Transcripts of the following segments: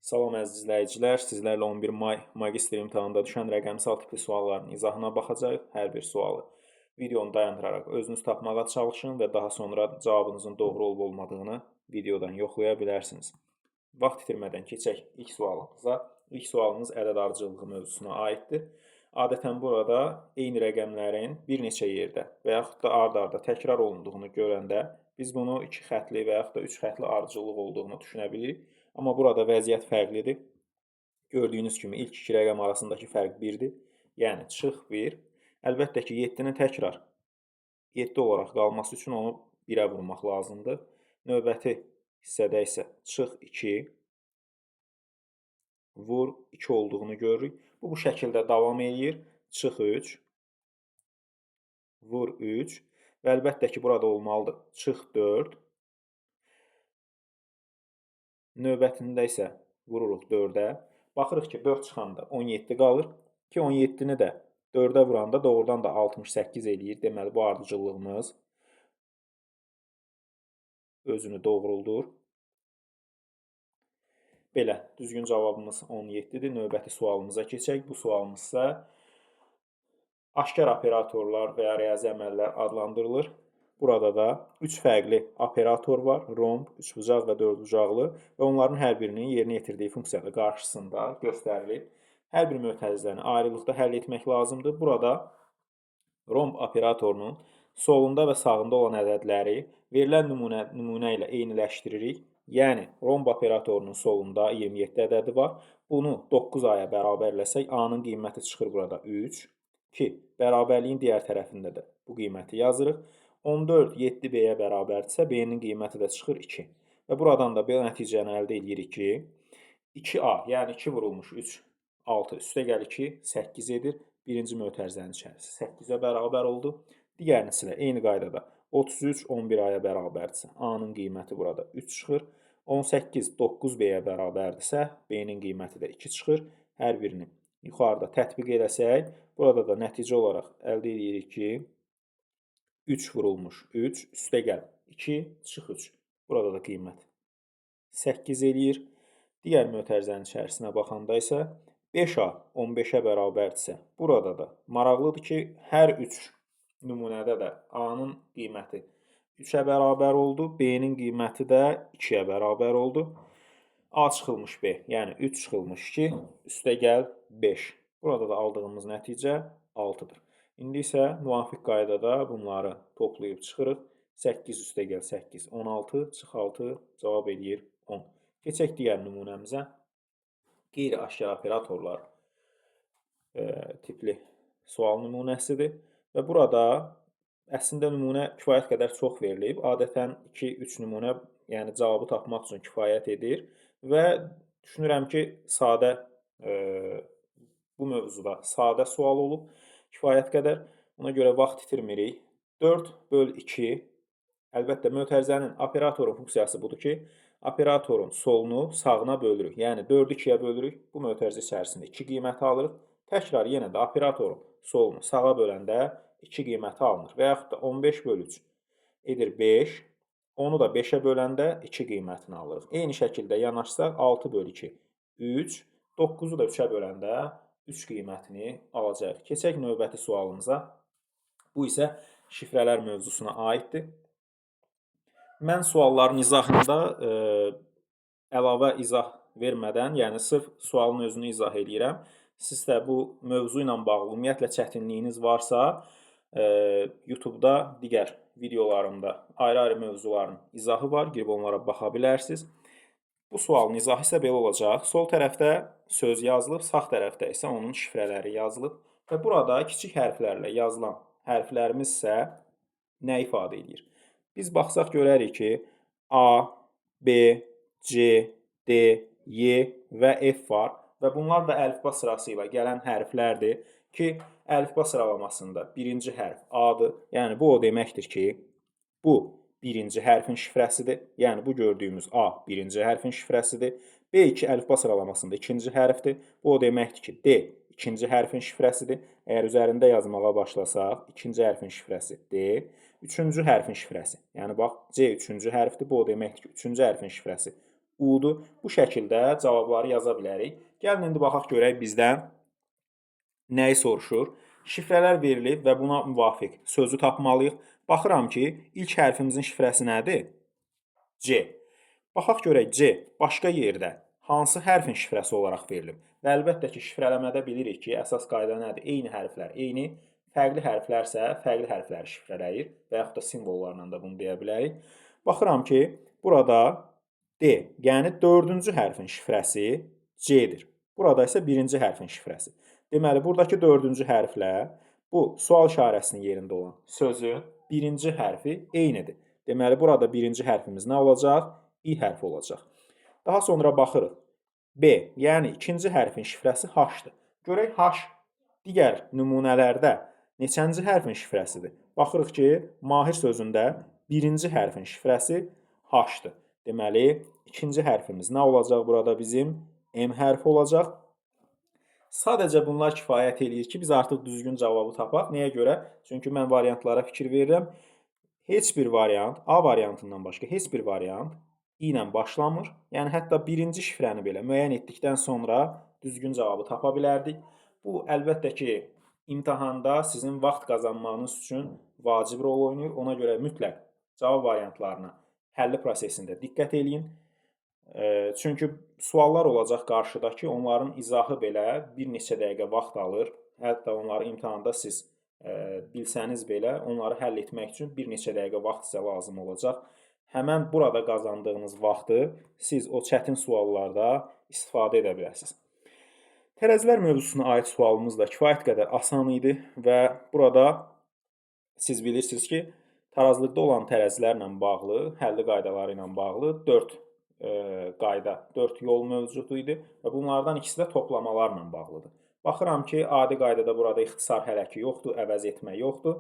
Salam əziz izləyicilər, sizlərlə 11 may magistr imtahanında düşən rəqəmsal tipli sualların izahına baxacağıq. Hər bir sualı videonu dayandıraraq özünüz tapmağa çalışın və daha sonra cavabınızın doğru olub-olmadığını videodan yoxlaya bilərsiniz. Vaxt itirmədən keçək ilk sualımıza. İlk sualımız ədəd ardıcıllığı mövzusuna aiddir. Adətən burada eyni rəqəmlərin bir neçə yerdə və yaxud da ard-arda təkrar olunduğunu görəndə biz bunu iki xətli və yaxud da üç xətli ardıcıllıq olduğunu düşünə bilirik. Amma burada vəziyyət fərqlidir. Gördüyünüz kimi ilk iki rəqəm arasındakı fərq 1-dir. Yəni çıx 1. Əlbəttə ki, 7-nin təkrar 7 olaraq qalması üçün onu 1-ə vurmaq lazımdır. Növbəti hissədə isə çıx 2, vur 2 olduğunu görürük. Bu şəkildə davam eləyir. Çıx 3, vur 3 və əlbəttə ki, burada olmalıdır. Çıx 4, növbətində isə vururuq 4-ə. Baxırıq ki, 4 çıxanda 17 qalır ki, 17-ni də 4-ə vuranda doğrudan da 68 eləyir. Deməli, bu ardıcıllığımız özünü doğruldur. Belə, düzgün cavabımız 17-dir. Növbəti sualımıza keçək. Bu sualımız isə aşkar operatorlar və ya riyazi əməllər adlandırılır. Burada da 3 fərqli operator var. Romb, üçbucaq və dördbucaqlı və onların hər birinin yerinə yetirdiyi funksiyada qarşısında göstərilir. Hər bir mötərizəni ayrılıqda həll etmək lazımdır. Burada romb operatorunun solunda və sağında olan ədədləri verilən nümunə ilə eyniləşdiririk. Yəni, romb operatorunun solunda 27 ədədi var. Bunu 9A-ya bərabərləsək, A-nın qiyməti çıxır burada 3. Ki, bərabərliyin digər tərəfində də bu qiyməti yazırıq. 14 7B-yə bərabərdirsə, B-nin qiyməti də çıxır 2. Və buradan da belə nəticəni əldə edirik ki, 2A, yəni 2 vurulmuş 3, 6, üstə gəl 2, 8 edir. Birinci mötərizənin içərisi 8-ə bərabər oldu. Digərisi də eyni qaydada 33 11A-ya bərabərdirsə, A-nın qiyməti burada 3 çıxır. 18 9B-yə bərabərdirsə, B-nin qiyməti də 2 çıxır. Hər birini yuxarıda tətbiq eləsək, burada da nəticə olaraq əldə edirik ki, 3 vurulmuş 3, üstə gəl 2, çıx 3. Burada da qiymət 8 eləyir. Digər mötərizənin içərisinə baxanda isə 5A 15-ə bərabərdirsə, burada da maraqlıdır ki, hər 3 nümunədə də A-nın qiyməti 3-ə bərabər oldu, B-nin qiyməti də 2-yə bərabər oldu. A çıxılmış B, yəni 3 çıxılmış 2, üstə gəl 5. Burada da aldığımız nəticə 6-dır. İndi isə müvafiq qaydada bunları toplayıb çıxırıq. 8 üstə gəl 8, 16, çıx 6, cavab eləyir 10. Keçək digər nümunəmizə. Qeyri-aşkar operatorlar tipli sual nümunəsidir. Və burada əslində nümunə kifayət qədər çox verilib. Adətən 2-3 nümunə, yəni cavabı tapmaq üçün kifayət edir. Və düşünürəm ki, bu mövzuda sadə sual olub. Kifayət qədər. Ona görə vaxt itirmirik. 4 böl 2. Əlbəttə, mötərizənin operatorun funksiyası budur ki, operatorun solunu sağına bölürük. Yəni, 4-ü 2-yə bölürük. Bu mötərizə içərisində 2 qiyməti alırıq. Təkrar yenə də operatorun solunu sağa böləndə 2 qiyməti alınır. Və yaxud da 15 böl 3 edir 5. Onu da 5-ə böləndə 2 qiymətini alırıq. Eyni şəkildə yanaşsaq 6 böl 2 3. 9-u da 3-ə böləndə 3 qiymətini alacaq. Keçək növbəti sualımıza. Bu isə şifrələr mövzusuna aiddir. Mən sualların izahında əlavə izah vermədən, yəni sırf sualın özünü izah edirəm. Siz də bu mövzu ilə bağlı ümumiyyətlə çətinliyiniz varsa, YouTube-da digər videolarımda ayrı-ayrı mövzuların izahı var, girib onlara baxa bilərsiniz. Bu sualın izahı isə belə olacaq. Sol tərəfdə söz yazılıb, sağ tərəfdə isə onun şifrələri yazılıb. Və burada kiçik hərflərlə yazılan hərflərimiz isə nə ifadə edir? Biz baxsaq görərik ki, A, B, C, D, Y və F var. Və bunlar da əlifba sırası ilə gələn hərflərdir ki, əlifba sıralamasında birinci hərf A-dır. Yəni, bu o deməkdir ki, bu birinci hərfin şifrəsidir. Yəni, bu gördüyümüz A birinci hərfin şifrəsidir. B2 əlifba sıralamasında ikinci hərfdir. Bu o deməkdir ki, D ikinci hərfin şifrəsidir. Əgər üzərində yazmağa başlasaq, ikinci hərfin şifrəsi D, üçüncü hərfin şifrəsi. Yəni, bax, C üçüncü hərfdir. Bu o deməkdir ki, üçüncü hərfin şifrəsi U-dur. Bu şəkildə cavabları yaza bilərik. Gəlin indi baxaq görək bizdən nəyi soruşur? Şifrələr verilib və buna müvafiq sözü tapmalıyıq. Baxıram ki, ilk hərfimizin şifrəsi nədir? C. Baxaq görək C başqa yerdə hansı hərfin şifrəsi olaraq verilib? Və əlbəttə ki, şifrələmədə bilirik ki, əsas qayda nədir? Eyni hərflər eyni, fərqli hərflərsə fərqli hərfləri şifrələyir və yaxud da simvollarla da bunu deyə bilərik. Baxıram ki, burada D, yəni 4-cü hərfin şifrəsi C-dir. Burada isə 1-ci hərfin şifrəsi. Deməli, buradakı 4-cü hərflə bu sual işarəsinin yerində olan sözün 1-ci hərfi eynidir. Deməli, burada 1-ci hərfimiz nə olacaq? İ hərfi olacaq. Daha sonra baxırıq. B, yəni ikinci hərfin şifrəsi H-dır. Görək H digər nümunələrdə neçənci hərfin şifrəsidir? Baxırıq ki, Mahir sözündə 1-ci hərfin şifrəsi H-dır. Deməli, ikinci hərfimiz nə olacaq burada bizim? M hərfi olacaq. Sadəcə bunlar kifayət eləyir ki, biz artıq düzgün cavabı tapaq. Nəyə görə? Çünki mən variantlara fikir verirəm. Heç bir variant, A variantından başqa heç bir variant I ilə başlamır. Yəni, hətta birinci şifrəni belə müəyyən etdikdən sonra düzgün cavabı tapa bilərdik. Bu, əlbəttə ki, imtahanda sizin vaxt qazanmanız üçün vacib rol oynayır. Ona görə mütləq cavab variantlarına həlli prosesində diqqət eləyin. Çünki suallar olacaq qarşıda ki, onların izahı belə bir neçə dəqiqə vaxt alır. Hətta onları imtahanda siz bilsəniz belə, onları həll etmək üçün bir neçə dəqiqə vaxt sizə lazım olacaq. Həmən burada qazandığınız vaxtı siz o çətin suallarda istifadə edə bilərsiniz. Tərəzilər mövzusuna aid sualımız da kifayət qədər asan idi və burada siz bilirsiniz ki, tarazlıqda olan tərəzilərlə bağlı, həlli qaydaları ilə bağlı 4 qayda, 4 yol mövcud idi və bunlardan ikisi də toplamalarla bağlıdır. Baxıram ki, adi qaydada burada ixtisar hələ ki yoxdur, əvəz etmə yoxdur.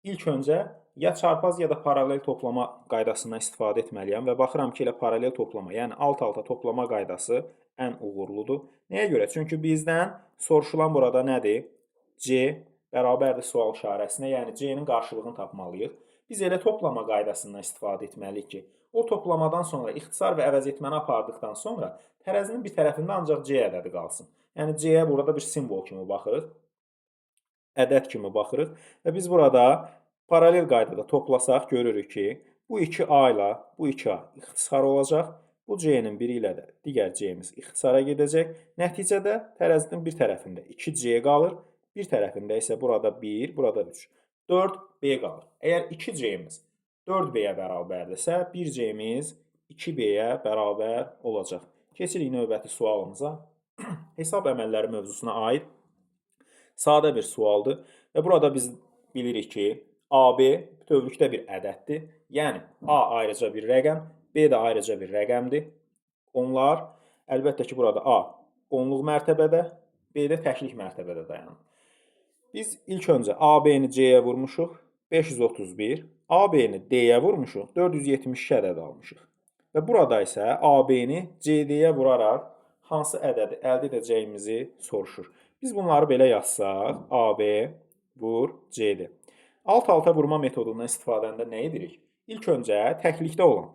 İlk öncə ya çarpaz ya da paralel toplama qaydasından istifadə etməliyəm və baxıram ki, elə paralel toplama, yəni alt-alta toplama qaydası ən uğurludur. Nəyə görə? Çünki bizdən soruşulan burada nədir? C bərabərdir sual işarəsinə, yəni C-nin qarşılığını tapmalıyıq. Biz elə toplama qaydasından istifadə etməliyik ki, o toplamadan sonra ixtisar və əvəz etməni apardıqdan sonra tərəzinin bir tərəfində ancaq C ədədi qalsın. Yəni C-yə burada bir simvol kimi baxırıq, ədəd kimi baxırıq və biz burada paralel qaydada toplasaq görürük ki, bu 2A ilə bu 2A ixtisar olacaq. Bu C-nin biri ilə də digər C-miz ixtisara gedəcək. Nəticədə tərəzinin bir tərəfində 2C qalır, bir tərəfində isə burada 1, burada 3. 4B qalır. Əgər 2C-miz 4B-yə bərabərdirsə, 1C-miz 2B-yə bərabər olacaq. Keçirik növbəti sualımıza. Hesab əməlləri mövzusuna aid sadə bir sualdır və burada biz bilirik ki, AB bütövlükdə bir ədəddir. Yəni, A ayrıca bir rəqəm, B də ayrıca bir rəqəmdir. Onlar, əlbəttə ki, burada A onluq mərtəbədə, B də təklik mərtəbədə dayanır. Biz ilk öncə AB-ni C-yə vurmuşuq, 531, AB-ni D-yə vurmuşuq, 472 ədəd almışıq. Və burada isə AB-ni CD-yə vuraraq hansı ədədi əldə edəcəyimizi soruşur. Biz bunları belə yazsaq, AB vur CD. Alt-alta vurma metodundan istifadəndə nə edirik? İlk öncə təklikdə olan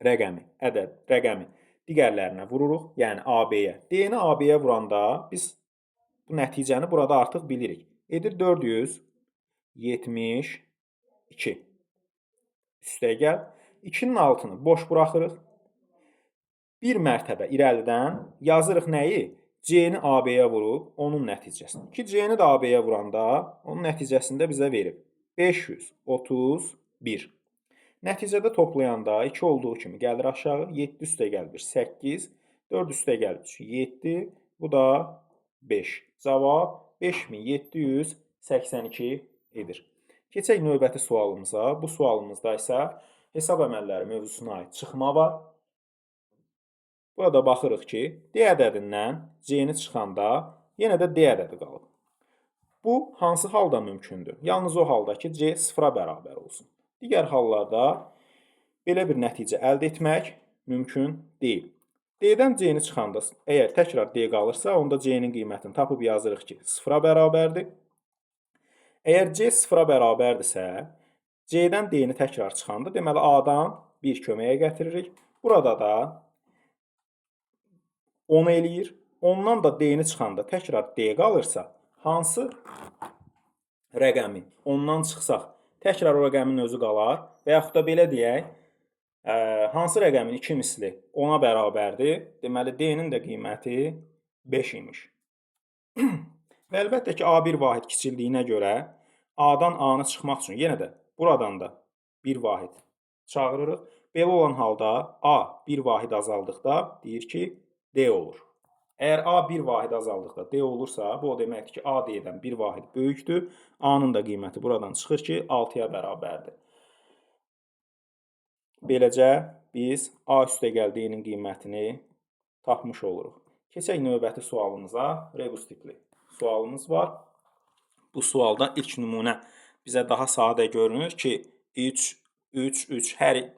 rəqəmi, ədəd, rəqəmi digərlərinə vururuq, yəni AB-yə. D-ni AB-yə vuranda biz bu nəticəni burada artıq bilirik. Edir 472. Üstəgəl 2-nin altını boş buraxırıq. Bir mərtəbə irəlidən yazırıq nəyi? C-ni AB-yə vurub, onun nəticəsini. 2C-ni də AB-yə vuranda, onun nəticəsində bizə verib 531. Nəticədə toplayanda 2 olduğu kimi gəlir aşağı, 7 üstə gəl 1, 8, 4 üstə gəl 3, 7, bu da 5. Cavab 5782 edir. Keçək növbəti sualımıza. Bu sualımızda isə hesab əməlləri mövzusuna aid çıxma var. Burada baxırıq ki, D ədədindən C-ni çıxanda yenə də D ədədi qalıb. Bu, hansı halda mümkündür? Yalnız o halda ki, C 0-a bərabər olsun. Digər hallarda belə bir nəticə əldə etmək mümkün deyil. D-dən C-ni çıxanda, əgər təkrar D qalırsa, onda C-nin qiymətini tapıb yazırıq ki, 0-a bərabərdir. Əgər C 0-a bərabərdirsə, C-dən D-ni təkrar çıxanda, deməli A-dan 1 köməyə gətiririk. Burada da 10 eləyir. Ondan da D-ni çıxanda təkrar D qalırsa, hansı rəqəmi ondan çıxsaq, təkrar o rəqəmin özü qalar və yaxud da belə deyək, hansı rəqəmin 2 misli 10-a bərabərdir? Deməli, D-nin də qiyməti 5 imiş. Və əlbəttə ki, A1 vahid kiçildiyinə görə A-dan A-nı çıxmaq üçün yenə də buradan da bir vahid çağırırıq. Belə olan halda A 1 vahid azaldıqda deyir ki, D olur. Əgər A 1 vahid azaldıqda D olursa, bu o deməkdir ki, A D-dən 1 vahid böyükdür. A-nın da qiyməti buradan çıxır ki, 6-ya bərabərdir. Beləcə, biz A üstəgəl D-nin qiymətini tapmış oluruq. Keçək növbəti sualımıza. Rebus tipli sualımız var. Bu sualda ilk nümunə bizə daha sadə görünür ki, 3,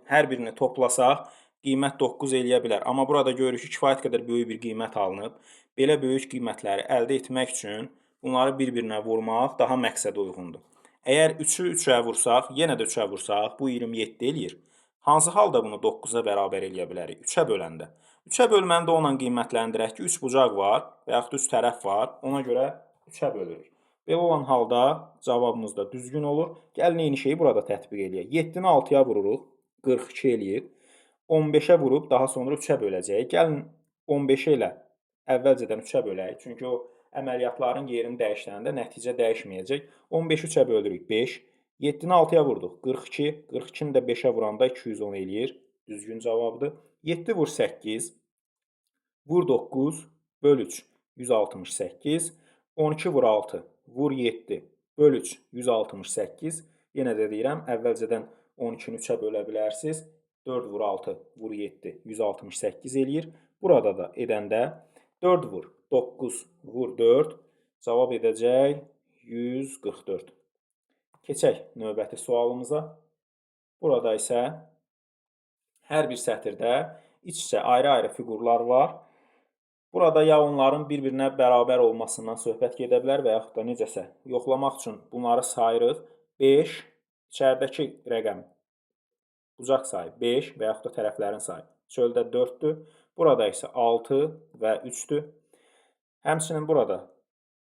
hər birini toplasaq, qiymət 9 eləyə bilər. Amma burada görürük ki, kifayət qədər böyük bir qiymət alınıb. Belə böyük qiymətləri əldə etmək üçün bunları bir-birinə vurmaq daha məqsədə uyğundur. Əgər 3-ü 3-ə vursaq, yenə də 3-ə vursaq, bu 27 eləyir. Hansı halda bunu 9-a bərabər eləyə bilərik? 3-ə böləndə. 3-ə bölməndə onunla qiymətləndirək ki, 3 bucaq var və yaxud 3 tərəf var. Ona görə 3-ə bölürük. Belə olan halda cavabımız da düzgün olur. Gəlin eyni şeyi burada tətbiq eləyək. 7-ni 6-ya vururuq, 42 eləyir. 15-ə vurub daha sonra 3-ə böləcəyik. Gəlin 15 ilə əvvəlcədən 3-ə bölək. Çünki o əməliyyatların yerini dəyişəndə nəticə dəyişməyəcək. 15-i 3-ə bölürük 5. 7-ni 6-ya vurduq 42. 42-ni də 5-ə vuranda 210 eləyir. Düzgün cavabdır. 7 vur 8. Vur 9. Böl 3. 168. 12 vur 6. Vur 7. Böl 3. 168. Yenə də deyirəm, əvvəlcədən 12-ni 3-ə bölə bilərsiniz. 4 vur 6 vur 7. 168 eləyir. Burada da edəndə 4 vur 9 vur 4. Cavab edəcək 144. Keçək növbəti sualımıza. Burada isə hər bir sətirdə iç-içə ayrı-ayrı fiqurlar var. Burada ya onların bir-birinə bərabər olmasından söhbət gedə bilər və yaxud da necəsə yoxlamaq üçün bunları sayırıq. 5, içəridəki rəqəm, bucaq sayı 5 və yaxud da tərəflərin sayı çöldə 4-dür. Burada isə 6 və 3-dür. Həmçinin burada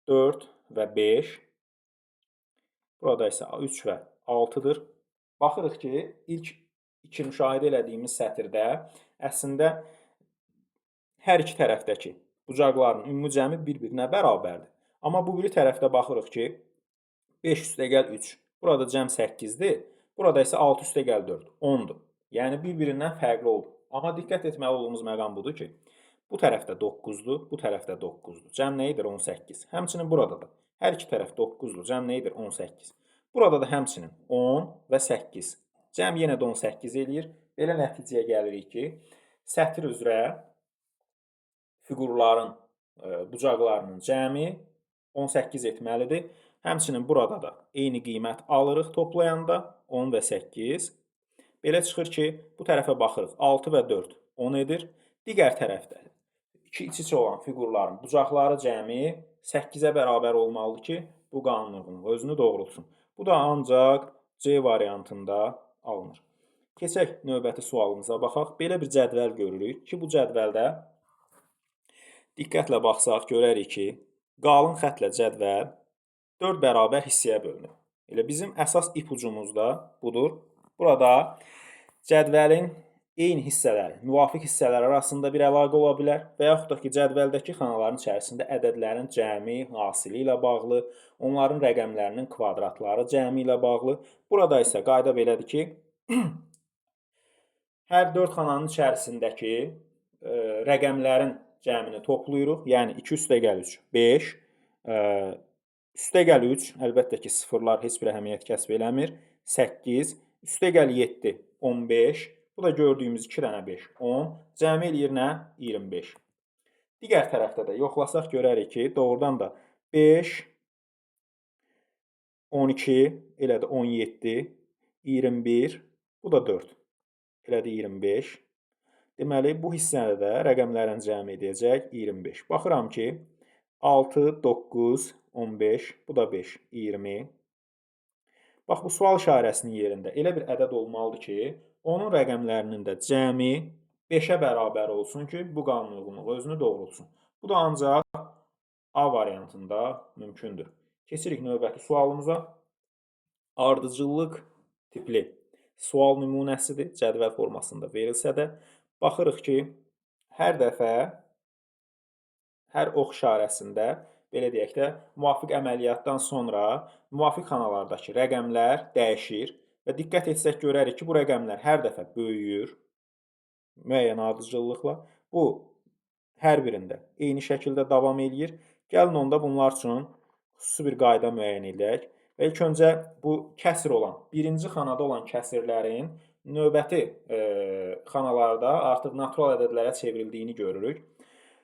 4 və 5. Burada isə 3 və 6-dır. Baxırıq ki, ilk iki müşahidə elədiyimiz sətirdə əslində hər iki tərəfdəki bucaqların ümumi cəmi bir-birinə bərabərdir. Amma bu biri tərəfdə baxırıq ki, 5 üstəgəl 3. Burada cəm 8-dir. Burada isə 6 üstəgəl 4. 10-dur. Yəni, bir-birindən fərqli oldu. Amma diqqət etməli olduğumuz məqam budur ki, bu tərəfdə 9-dur, bu tərəfdə 9-dur. Cəm nə edir? 18. Həmçinin burada da hər iki tərəf 9-dur. Cəm nə edir? 18. Burada da həmçinin 10 və 8. Cəm yenə də 18 eləyir. Belə nəticəyə gəlirik ki, sətr üzrə fiqurların bucaqlarının cəmi 18 etməlidir. Həmçinin burada da eyni qiymət alırıq toplayanda 10 və 8. Belə çıxır ki, bu tərəfə baxırıq 6 və 4 10 edir. Digər tərəfdə iç-içə olan fiqurların bucaqları cəmi 8-ə bərabər olmalıdır ki, bu qanun uyğunluğu özünü doğrultsun. Bu da ancaq C variantında alınır. Keçək növbəti sualımıza baxaq. Belə bir cədvəl görürük ki, bu cədvəldə diqqətlə baxsaq görərik ki, qalın xətlə cədvəl 4 bərabər hissəyə bölünür. Elə bizim əsas ipucumuz da budur. Burada cədvəlin eyni hissələri, müvafiq hissələr arasında bir əlaqə ola bilər və yaxud da ki, cədvəldəki xanaların içərisində ədədlərin cəmi, hasili ilə bağlı, onların rəqəmlərinin kvadratları cəmi ilə bağlı. Burada isə qayda belədir ki, hər 4 xananın içərisindəki rəqəmlərin cəmini toplayırıq. Yəni 2 üstəgəl 3, 5, üstəgəl 3, əlbəttə ki, sıfırlar heç bir əhəmiyyət kəsb eləmir, 8, üstəgəl 7, 15, bu da gördüyümüz 2 dənə 5, 10, cəmi eləyir nə? 25. Digər tərəfdə də yoxlasaq görərik ki, doğrudan da 5, 12, elə də 17, 21, bu da 4, elə də 25. Deməli, bu hissədə də rəqəmlərin cəmi edəcək 25. Baxıram ki, 6, 9, 15, bu da 5, 20. Bax, bu sual işarəsinin yerində elə bir ədəd olmalıdır ki, onun rəqəmlərinin də cəmi 5-ə bərabər olsun ki, bu qanun uyğunluğu özünü doğrultsun. Bu da ancaq A variantında mümkündür. Keçirik növbəti sualımıza. Ardıcıllıq tipli sual nümunəsidir. Cədvəl formasında verilsə də, baxırıq ki, hər dəfə hər ox işarəsində, belə deyək də, müvafiq əməliyyatdan sonra müvafiq xanalardakı rəqəmlər dəyişir və diqqət etsək görərik ki, bu rəqəmlər hər dəfə böyüyür müəyyən ardıcıllıqla. Bu hər birində eyni şəkildə davam eləyir. Gəlin onda bunlar üçün xüsusi bir qayda müəyyən edək və ilk öncə bu kəsr olan, birinci xanada olan kəsirlərin növbəti xanalarda artıq natural ədədlərə çevrildiyini görürük.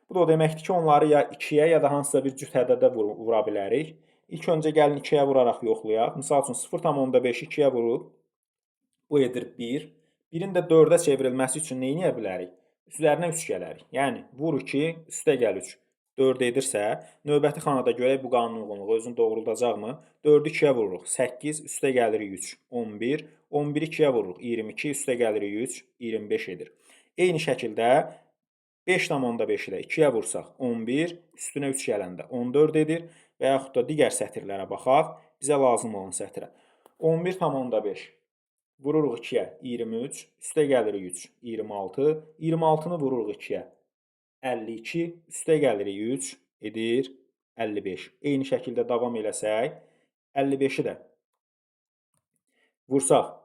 Bu da o deməkdir ki, onları ya 2-yə ya da hansısa bir cüt ədədə vura bilərik. İlk öncə gəlin 2-yə vuraraq yoxlayaq. Misal üçün 0,5-i 2-yə vurub, bu edir 1. 1-in də 4-ə çevrilməsi üçün nə edə bilərik? Üzərinə 3 gələrik. Yəni, vur 2, üstə gəl 3. 4 edirsə, növbəti xanada görək bu qanun uyğunluğu özünü doğruldacaqmı? 4-ü 2-yə vururuq, 8, üstə gəlirik 3, 11. 11-i 2-yə vururuq, 22, üstə gəlirik 3, 25 edir. Eyni şəkildə 5,5-i də 2-yə vursaq 11, üstünə 3 gələndə 14 edir və yaxud da digər sətirlərə baxaq, bizə lazım olan sətrə. 11,5 vururuq 2-yə 23, üstə gəlirik 3, 26, 26-nı vururuq 2-yə 52, üstə gəlirik 3, edir 55. Eyni şəkildə davam eləsək, 55-i də vursaq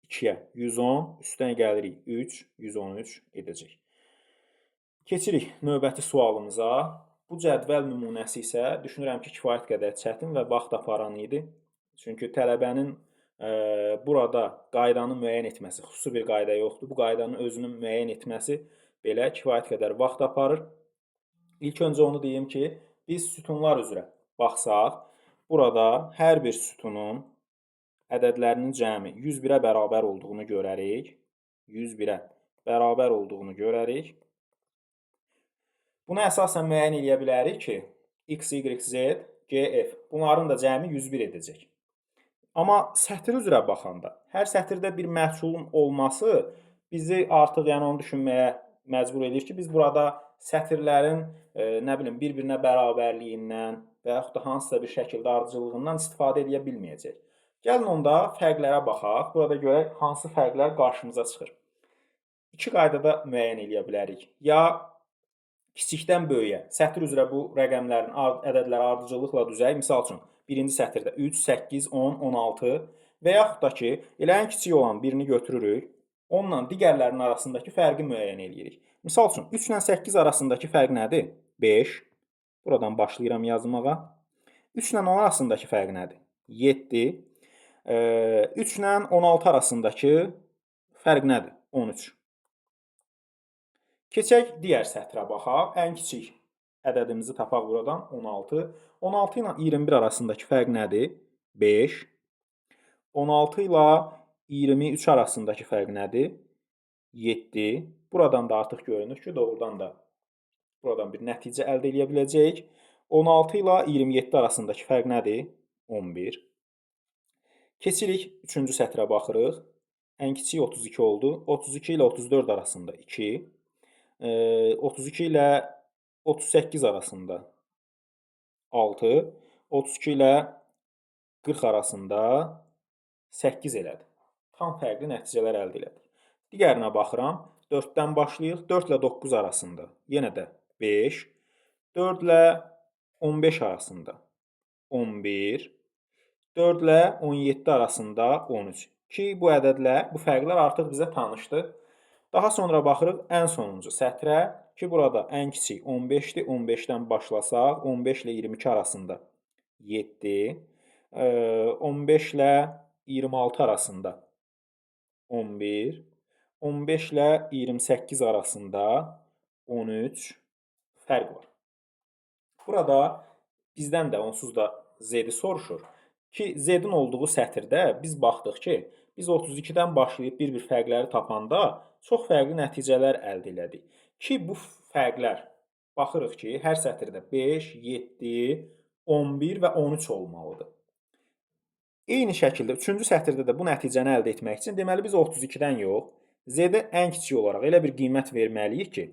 2-yə 110, üstdən gəlirik 3, 113 edəcək. Keçirik növbəti sualımıza. Bu cədvəl nümunəsi isə düşünürəm ki, kifayət qədər çətin və vaxt aparan idi. Çünki tələbənin burada qaydanı müəyyən etməsi, xüsusi bir qayda yoxdur. Bu qaydanın özünün müəyyən etməsi belə kifayət qədər vaxt aparır. İlk öncə onu deyim ki, biz sütunlar üzrə baxsaq, burada hər bir sütunun ədədlərinin cəmi 101-ə bərabər olduğunu görərik. 101-ə bərabər olduğunu görərik. Buna əsasən müəyyən edə bilərik ki, x, y, z, g, f bunların da cəmi 101 edəcək. Amma sətr üzrə baxanda, hər sətirdə bir məhsulun olması bizi artıq yəni onu düşünməyə məcbur edir ki, biz burada sətirlərin bir-birinə bərabərliyindən və yaxud da hansısa bir şəkildə ardıcıllığından istifadə edə bilməyəcək. Gəlin onda fərqlərə baxaq. Burada görək hansı fərqlər qarşımıza çıxır. İki qaydada müəyyən edə bilərik. Ya kiçikdən böyüyə, sətr üzrə bu rəqəmlərin ədədləri ardıcıllıqla düzək. Misal üçün, birinci sətirdə 3, 8, 10, 16 və yaxud da ki, elə ən kiçik olan birini götürürük, onunla digərlərinin arasındakı fərqi müəyyən edirik. Misal üçün, 3 ilə 8 arasındakı fərq nədir? 5. Buradan başlayıram yazmağa. 3 ilə 10 arasındakı fərq nədir? 7. 3 ilə 16 arasındakı fərq nədir? 13. Keçək digər sətrə baxaq. Ən kiçik ədədimizi tapaq buradan 16. 16 ilə 21 arasındakı fərq nədir? 5. 16 ilə 23 arasındakı fərq nədir? 7. Buradan da artıq görünür ki, doğrudan da buradan bir nəticə əldə edə biləcəyik. 16 ilə 27 arasındakı fərq nədir? 11. Keçirik 3-cü sətrə baxırıq. Ən kiçik 32 oldu. 32 ilə 34 arasında 2. 32 ilə 38 arasında 6, 32 ilə 40 arasında 8 elədi. Tam fərqli nəticələr əldə elədik. Digərinə baxıram. 4-dən başlayıq. 4 ilə 9 arasında yenə də 5. 4 ilə 15 arasında 11. 4 ilə 17 arasında 13. Ki, bu ədədlər, bu fərqlər artıq bizə tanışdır. Daha sonra baxırıq ən sonuncu sətrə ki, burada ən kiçik 15-dir. 15-dən başlasaq, 15 ilə 22 arasında 7, 15 ilə 26 arasında 11, 15 ilə 28 arasında 13 fərq var. Burada bizdən də onsuz da Z-i soruşur ki, Z-in olduğu sətirdə biz baxdıq ki, biz 32-dən başlayıb bir-bir fərqləri tapanda çox fərqli nəticələr əldə elədik. Ki, bu fərqlər baxırıq ki, hər sətirdə 5, 7, 11 və 13 olmalıdır. Eyni şəkildə 3-cü sətirdə də bu nəticəni əldə etmək üçün deməli biz 32-dən yox, Z-də ən kiçik olaraq elə bir qiymət verməliyik ki,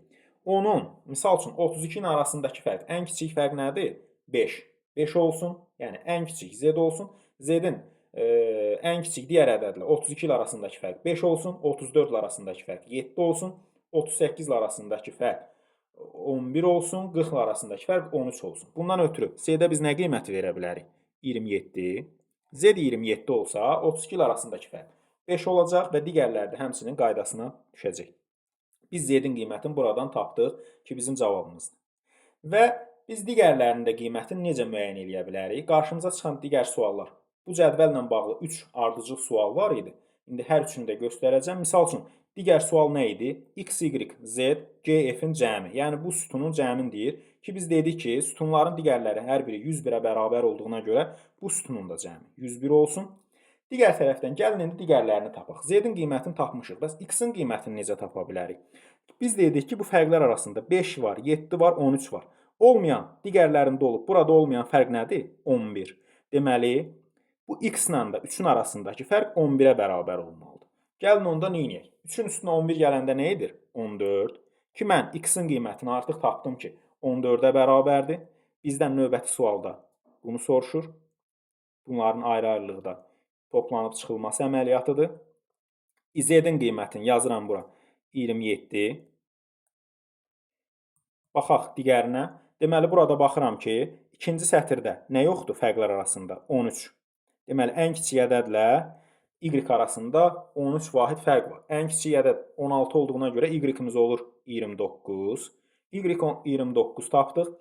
onun, misal üçün 32-nin arasındakı fərq, ən kiçik fərq nədir? 5. 5 olsun, yəni ən kiçik Z olsun. Z-in ən kiçik digər ədədlə 32 ilə arasındakı fərq 5 olsun, 34 ilə arasındakı fərq 7 olsun, 38 ilə arasındakı fərq 11 olsun, 40 ilə arasındakı fərq 13 olsun. Bundan ötürü Z-də biz nə qiyməti verə bilərik? 27. Z 27 olsa, 32 ilə arasındakı fərq 5 olacaq və digərləri də həmçinin qaydasına düşəcək. Biz Z-in qiymətini buradan tapdıq ki, bizim cavabımızdır. Və biz digərlərinin də qiymətini necə müəyyən edə bilərik? Qarşımıza çıxan digər suallar. Bu cədvəllə bağlı 3 ardıcıl sual var idi. İndi hər üçünü də göstərəcəm. Misal üçün, digər sual nə idi? X, Y, Z, G, F-in cəmi. Yəni, bu sütunun cəmin deyir ki, biz dedik ki, sütunların digərləri hər biri 101-ə bərabər olduğuna görə bu sütunun da cəmi 101 olsun. Digər tərəfdən gəlin indi digərlərini tapaq. Z-in qiymətini tapmışıq. Bəs X-in qiymətini necə tapa bilərik? Biz dedik ki, bu fərqlər arasında 5 var, 7 var, 13 var. Olmayan, digərlərində olub, burada olmayan fərq nədir? 11. Deməli, bu X ilə də 3-ün arasındakı fərq 11-ə bərabər olmalıdır. Gəlin onda neyniyək? 3-ün üstünə 11 gələndə nə edir? 14. Ki, mən X-in qiymətini artıq tapdım ki, 14-ə bərabərdir. Bizdən növbəti sualda bunu soruşur. Bunların ayrı-ayrılıqda toplanıb çıxılması əməliyyatıdır. Z-in qiymətini yazıram bura. 27. Baxaq digərinə. Deməli, burada baxıram ki, ikinci sətirdə nə yoxdur fərqlər arasında? 13. Deməli, ən kiçik ədədlə Y arasında 13 vahid fərq var. Ən kiçik ədəd 16 olduğuna görə Y-imiz olur 29. Y 29 tapdıq.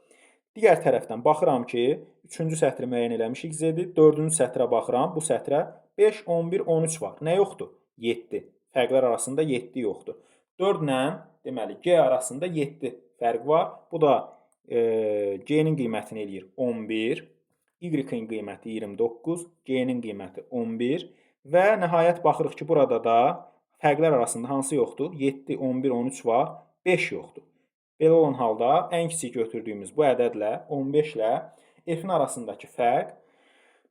Digər tərəfdən baxıram ki, 3-cü sətri müəyyən eləmişik Z-dir. 4-cü sətrə baxıram. Bu sətrə 5, 11, 13 var. Nə yoxdur? 7. Fərqlər arasında 7 yoxdur. 4 ilə, deməli, G arasında 7 fərq var. Bu da G-nin qiymətini eləyir 11. Y-in qiyməti 29. G-nin qiyməti 11. Və nəhayət baxırıq ki, burada da fərqlər arasında hansı yoxdur? 7, 11, 13 var. 5 yoxdur. Belə olan halda ən kiçik götürdüyümüz bu ədədlə 15 ilə F-in arasındakı fərq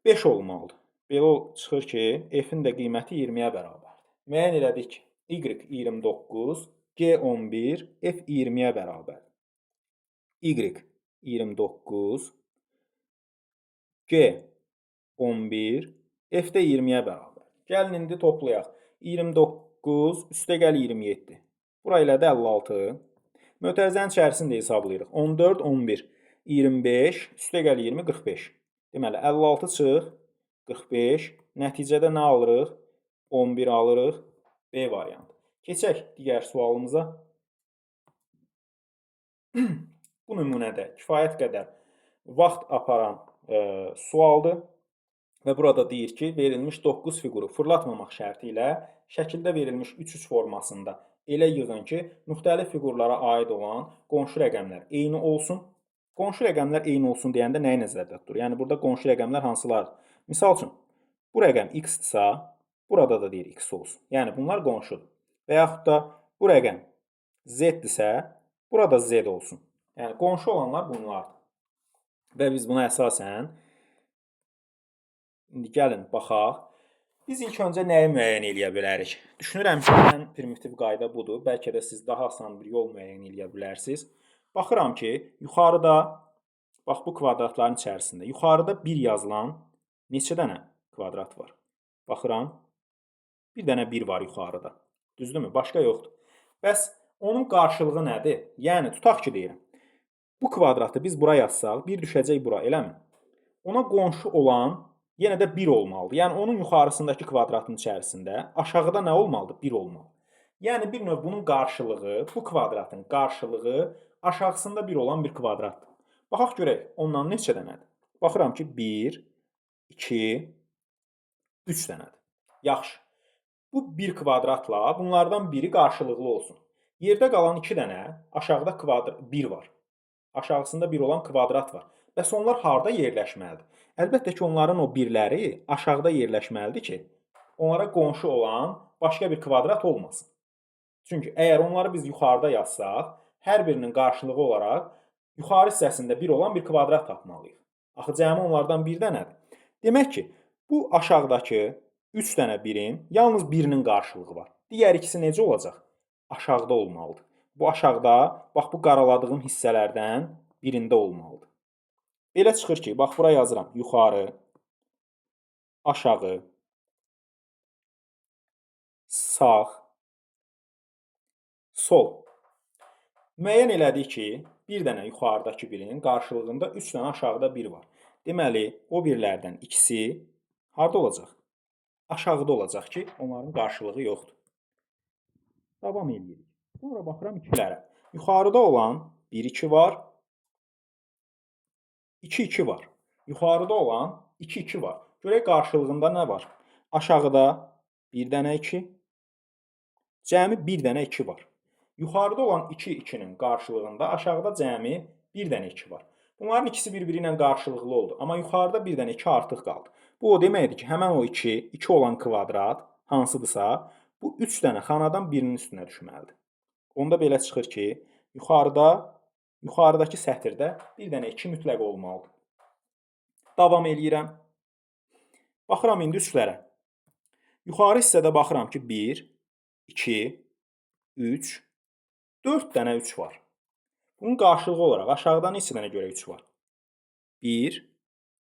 5 olmalıdır. Belə çıxır ki, F-in də qiyməti 20-yə bərabərdir. Müəyyən elədik ki, Y 29, G 11, F 20-yə bərabərdir. Y 29, G 11, F də 20-yə bərabərdir. Gəlin indi toplayaq. 29 üstə gəl 27. Bura ilə də 56. Mötərizənin içərisində hesablayırıq. 14, 11, 25, üstə gəl 20, 45. Deməli, 56 çıx, 45. Nəticədə nə alırıq? 11 alırıq. B variantı. Keçək digər sualımıza. Bu nümunədə kifayət qədər vaxt aparan sualdır. Və burada deyir ki, verilmiş 9 fiquru fırlatmamaq şərti ilə şəkildə verilmiş 3-3 formasında elə yığın ki, müxtəlif fiqurlara aid olan qonşu rəqəmlər eyni olsun. Qonşu rəqəmlər eyni olsun deyəndə nəyi nəzərdə tutur? Yəni, burada qonşu rəqəmlər hansılardır? Misal üçün, bu rəqəm x-dırsa, burada da deyir x olsun. Yəni, bunlar qonşudur. Və yaxud da bu rəqəm z-dirsə, burada z olsun. Yəni, qonşu olanlar bunlardır. Və biz buna əsasən, indi gəlin, baxaq. Biz ilk öncə nəyi müəyyən edə bilərik? Düşünürəm ki, ən primitiv qayda budur. Bəlkə də siz daha asan bir yol müəyyən edə bilərsiniz. Baxıram ki, yuxarıda, bax bu kvadratların içərisində, yuxarıda 1 yazılan neçə dənə kvadrat var? Baxıram, bir dənə 1 var yuxarıda. Düzdürmü? Başqa yoxdur. Bəs onun qarşılığı nədir? Yəni, tutaq ki, deyirəm, bu kvadratı biz bura yazsaq, 1 düşəcək bura, eləmi? Ona qonşu olan yenə də 1 olmalıdır. Yəni, onun yuxarısındakı kvadratın içərisində aşağıda nə olmalıdır? 1 olmalıdır. Yəni, bir növ bunun qarşılığı, bu kvadratın qarşılığı aşağısında 1 olan bir kvadratdır. Baxaq görək, ondan neçə dənədir? Baxıram ki, 1, 2, 3 dənədir. Yaxşı. Bu 1 kvadratla bunlardan biri qarşılıqlı olsun. Yerdə qalan 2 dənə aşağıda 1 var. Aşağısında 1 olan kvadrat var. Bəs onlar harada yerləşməlidir? Əlbəttə ki, onların o birləri aşağıda yerləşməlidir ki, onlara qonşu olan başqa bir kvadrat olmasın. Çünki əgər onları biz yuxarıda yazsaq, hər birinin qarşılığı olaraq yuxarı hissəsində 1 olan bir kvadrat tapmalıyıq. Axı, cəmi onlardan 1 dənədir. Demək ki, bu aşağıdakı 3 dənə 1-in yalnız birinin qarşılığı var. Digər ikisi necə olacaq? Aşağıda olmalıdır. Bu aşağıda, bax bu qaraladığım hissələrdən birində olmalıdır. Belə çıxır ki, bax bura yazıram. Yuxarı, aşağı, sağ, sol. Müəyyən elədik ki, bir dənə yuxarıdakı birin qarşılığında 3 dənə aşağıda 1 var. Deməli, o birlərdən ikisi harda olacaq? Aşağıda olacaq ki, onların qarşılığı yoxdur. Davam edirik. Sonra baxıram ikilərə. Yuxarıda olan 1, 2 var. 2, 2 var. Yuxarıda olan 2, 2 var. Görək qarşılığında nə var? Aşağıda 1 dənə 2. Cəmi 1 dənə 2 var. Yuxarıda olan 2, 2-nin qarşılığında aşağıda cəmi 1 dənə 2 var. Bunların ikisi bir-biri ilə qarşılıqlı oldu. Amma yuxarıda 1 dənə 2 artıq qaldı. Bu o deməkdir ki, həmən o 2, 2 olan kvadrat hansıdırsa, bu 3 dənə xanadan birinin üstünə düşməlidir. Onda belə çıxır ki, yuxarıdakı sətirdə 1 dənə 2 mütləq olmalıdır. Davam eləyirəm. Baxıram indi üstlərə. Yuxarı hissədə baxıram ki, 1, 2, 3, 4 dənə 3 var. Bunun qarşılığı olaraq aşağıda neçə dənə görə 3 var? 1,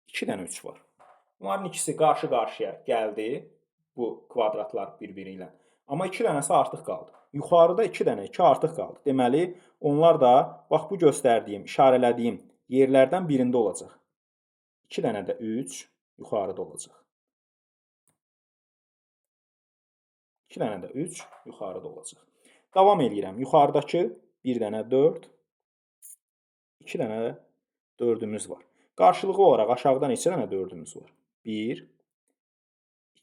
2 dənə 3 var. Bunların ikisi qarşı-qarşıya gəldi, bu kvadratlar bir-biri ilə. Amma 2 dənəsi artıq qaldı. Yuxarıda 2 dənə 2 artıq qaldı. Deməli, onlar da bax bu göstərdiyim, işarələdiyim yerlərdən birində olacaq. 2 dənə də 3 yuxarıda olacaq. 2 dənə də 3 yuxarıda olacaq. Davam eləyirəm. Yuxarıdakı 1 dənə 4, 2 dənə 4-ümüz var. Qarşılığı olaraq aşağıda neçə dənə 4-ümüz var? 1,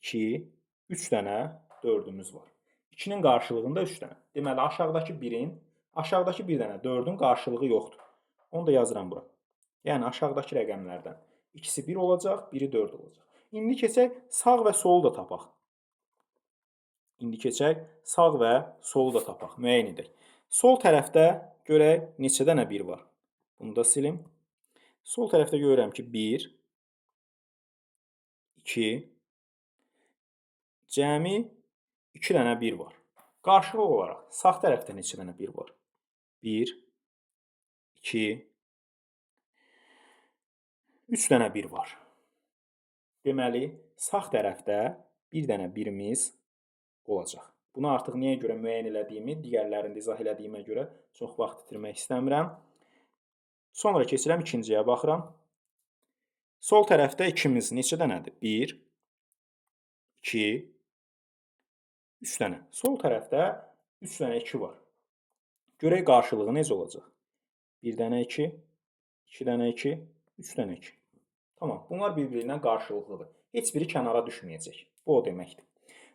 2, 3 dənə 4-ümüz var. 2-nin qarşılığında 3 dənə. Deməli, aşağıdakı 1 dənə 4-ün qarşılığı yoxdur. Onu da yazıram bura. Yəni, aşağıdakı rəqəmlərdən ikisi 1 olacaq, biri 4 olacaq. İndi keçək sağ və solu da tapaq. Müəyyən edək. Sol tərəfdə görək neçə dənə 1 var. Bunu da silim. Sol tərəfdə görürəm ki, 1, 2, cəmi 2 dənə 1 var. Qarşılıq olaraq sağ tərəfdə neçə dənə 1 var? 1, 2, 3 dənə 1 var. Deməli, sağ tərəfdə bir dənə 1-imiz olacaq. Bunu artıq niyə görə müəyyən elədiyimi, digərlərində izah elədiyimə görə çox vaxt itirmək istəmirəm. Sonra keçirəm ikinciyə baxıram. Sol tərəfdə 2-miz neçə dənədir? 1, 2, 3 dənə. Sol tərəfdə 3 dənə 2 var. Görək qarşılığı necə olacaq? 1 dənə 2, 2 dənə 2, 3 dənə 2. Tamam, bunlar bir-birindən qarşılıqlıdır. Heç biri kənara düşməyəcək. Bu o deməkdir.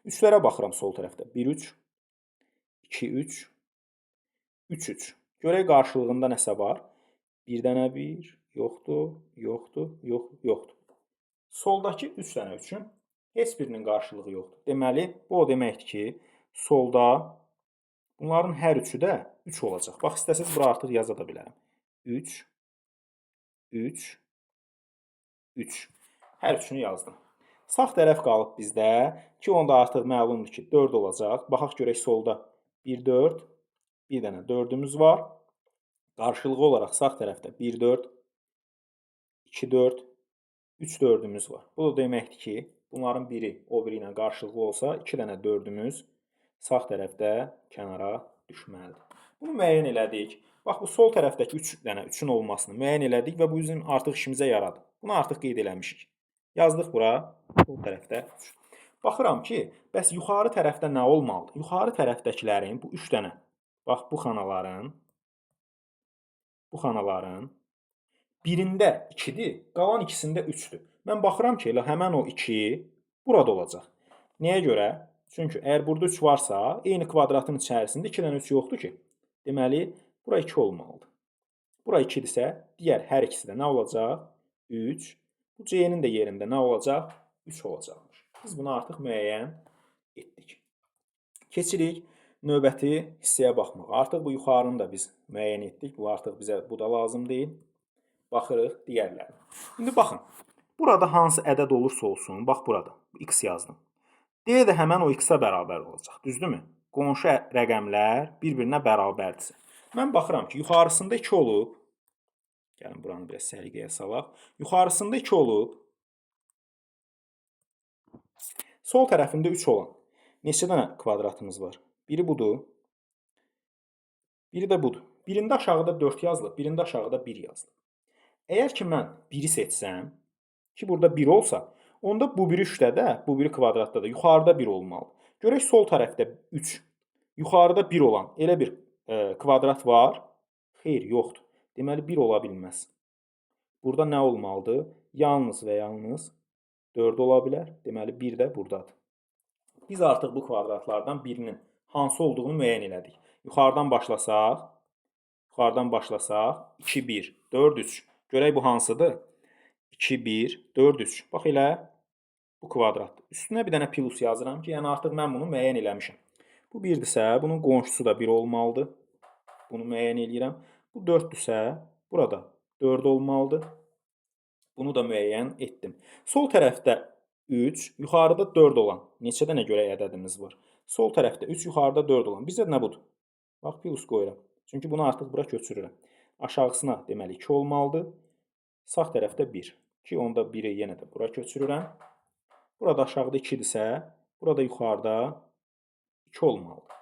Üçlərə baxıram sol tərəfdə. 1, 3, 2, 3, 3, 3. Görək qarşılığında nəsə var? 1 dənə 1, yoxdur, yoxdur, yoxdur. Soldakı 3 dənə 3-ün heç birinin qarşılığı yoxdur. Deməli, bu o deməkdir ki, solda bunların hər üçü də 3 olacaq. Bax, istəsəz bura artıq yaza da bilərəm. 3, 3, 3. Hər üçünü yazdım. Sağ tərəf qalıb bizdə ki, onda artıq məlumdur ki, 4 olacaq. Baxaq görək solda 1, 4, bir dənə 4-ümüz var. Qarşılığı olaraq sağ tərəfdə 1, 4, 2, 4, 3 4-ümüz var. Bu da deməkdir ki, bunların biri o biri ilə qarşılıqlı olsa, 2 dənə 4-ümüz sağ tərəfdə kənara düşməlidir. Bunu müəyyən elədik. Bax, bu sol tərəfdəki 3 dənə 3-ün olmasını müəyyən elədik və bu bizim artıq işimizə yaradı. Bunu artıq qeyd eləmişik. Yazdıq bura, sol tərəfdə 3. Baxıram ki, bəs yuxarı tərəfdə nə olmalıdır? Yuxarı tərəfdəkilərin bu 3 dənə, bax bu xanaların birində 2-dir, qalan ikisində 3-dür. Mən baxıram ki, elə həmən o 2 burada olacaq. Nəyə görə? Çünki əgər burada 3 varsa, eyni kvadratın içərisində 2 dənə 3 yoxdur ki. Deməli, bura 2 olmalıdır. Bura 2-dirsə, digər hər ikisi də nə olacaq? 3. Bu C-nin də yerində nə olacaq? 3 olacaqmış. Biz bunu artıq müəyyən etdik. Keçirik növbəti hissəyə baxmağa. Artıq bu yuxarını da biz müəyyən etdik. Bu artıq bizə bu da lazım deyil. Baxırıq digərlərinə. İndi baxın. Burada hansı ədəd olursa olsun, bax burada. X yazdım. D də həmən o x-a bərabər olacaq, düzdürmü? Qonşu rəqəmlər bir-birinə bərabərdirsə. Mən baxıram ki, yuxarısında 2 olub. Gəlin buranı biraz səliqəyə salaq. Yuxarısında 2 olub. Sol tərəfində 3 olan neçə dənə kvadratımız var? Biri budur. Biri də budur. Birində aşağıda 4 yazılıb, birində aşağıda 1 yazılıb. Əgər ki, mən 1-i seçsəm, ki, burada 1 olsa, onda bu biri 3-də də, bu biri kvadratda da yuxarıda 1 olmalı. Görək sol tərəfdə 3, yuxarıda 1 olan elə bir kvadrat var? Xeyr, yoxdur. Deməli, 1 ola bilməz. Burada nə olmalıdır? Yalnız və yalnız 4 ola bilər. Deməli, 1 də buradadır. Biz artıq bu kvadratlardan birinin hansı olduğunu müəyyən elədik. Yuxarıdan başlasaq, 2, 1, 4, 3. Görək bu hansıdır? 2, 1, 4, 3. Bax elə bu kvadratdır. Üstünə bir dənə plus yazıram ki, yəni artıq mən bunu müəyyən eləmişəm. Bu 1-dirsə, bunun qonşusu da 1 olmalıdır. Bunu müəyyən eləyirəm. Bu 4-dürsə, burada 4 olmalıdır. Bunu da müəyyən etdim. Sol tərəfdə 3, yuxarıda 4 olan neçə dənə görək ədədimiz var? Sol tərəfdə 3, yuxarıda 4 olan. Bizdə nə budur? Bax, plus qoyuram. Çünki bunu artıq bura köçürürəm. Aşağısına deməli 2 olmalıdır. Sağ tərəfdə 1. Ki, onda 1-i yenə də bura köçürürəm. Burada aşağıda 2-dirsə, burada yuxarıda 2 olmalıdır.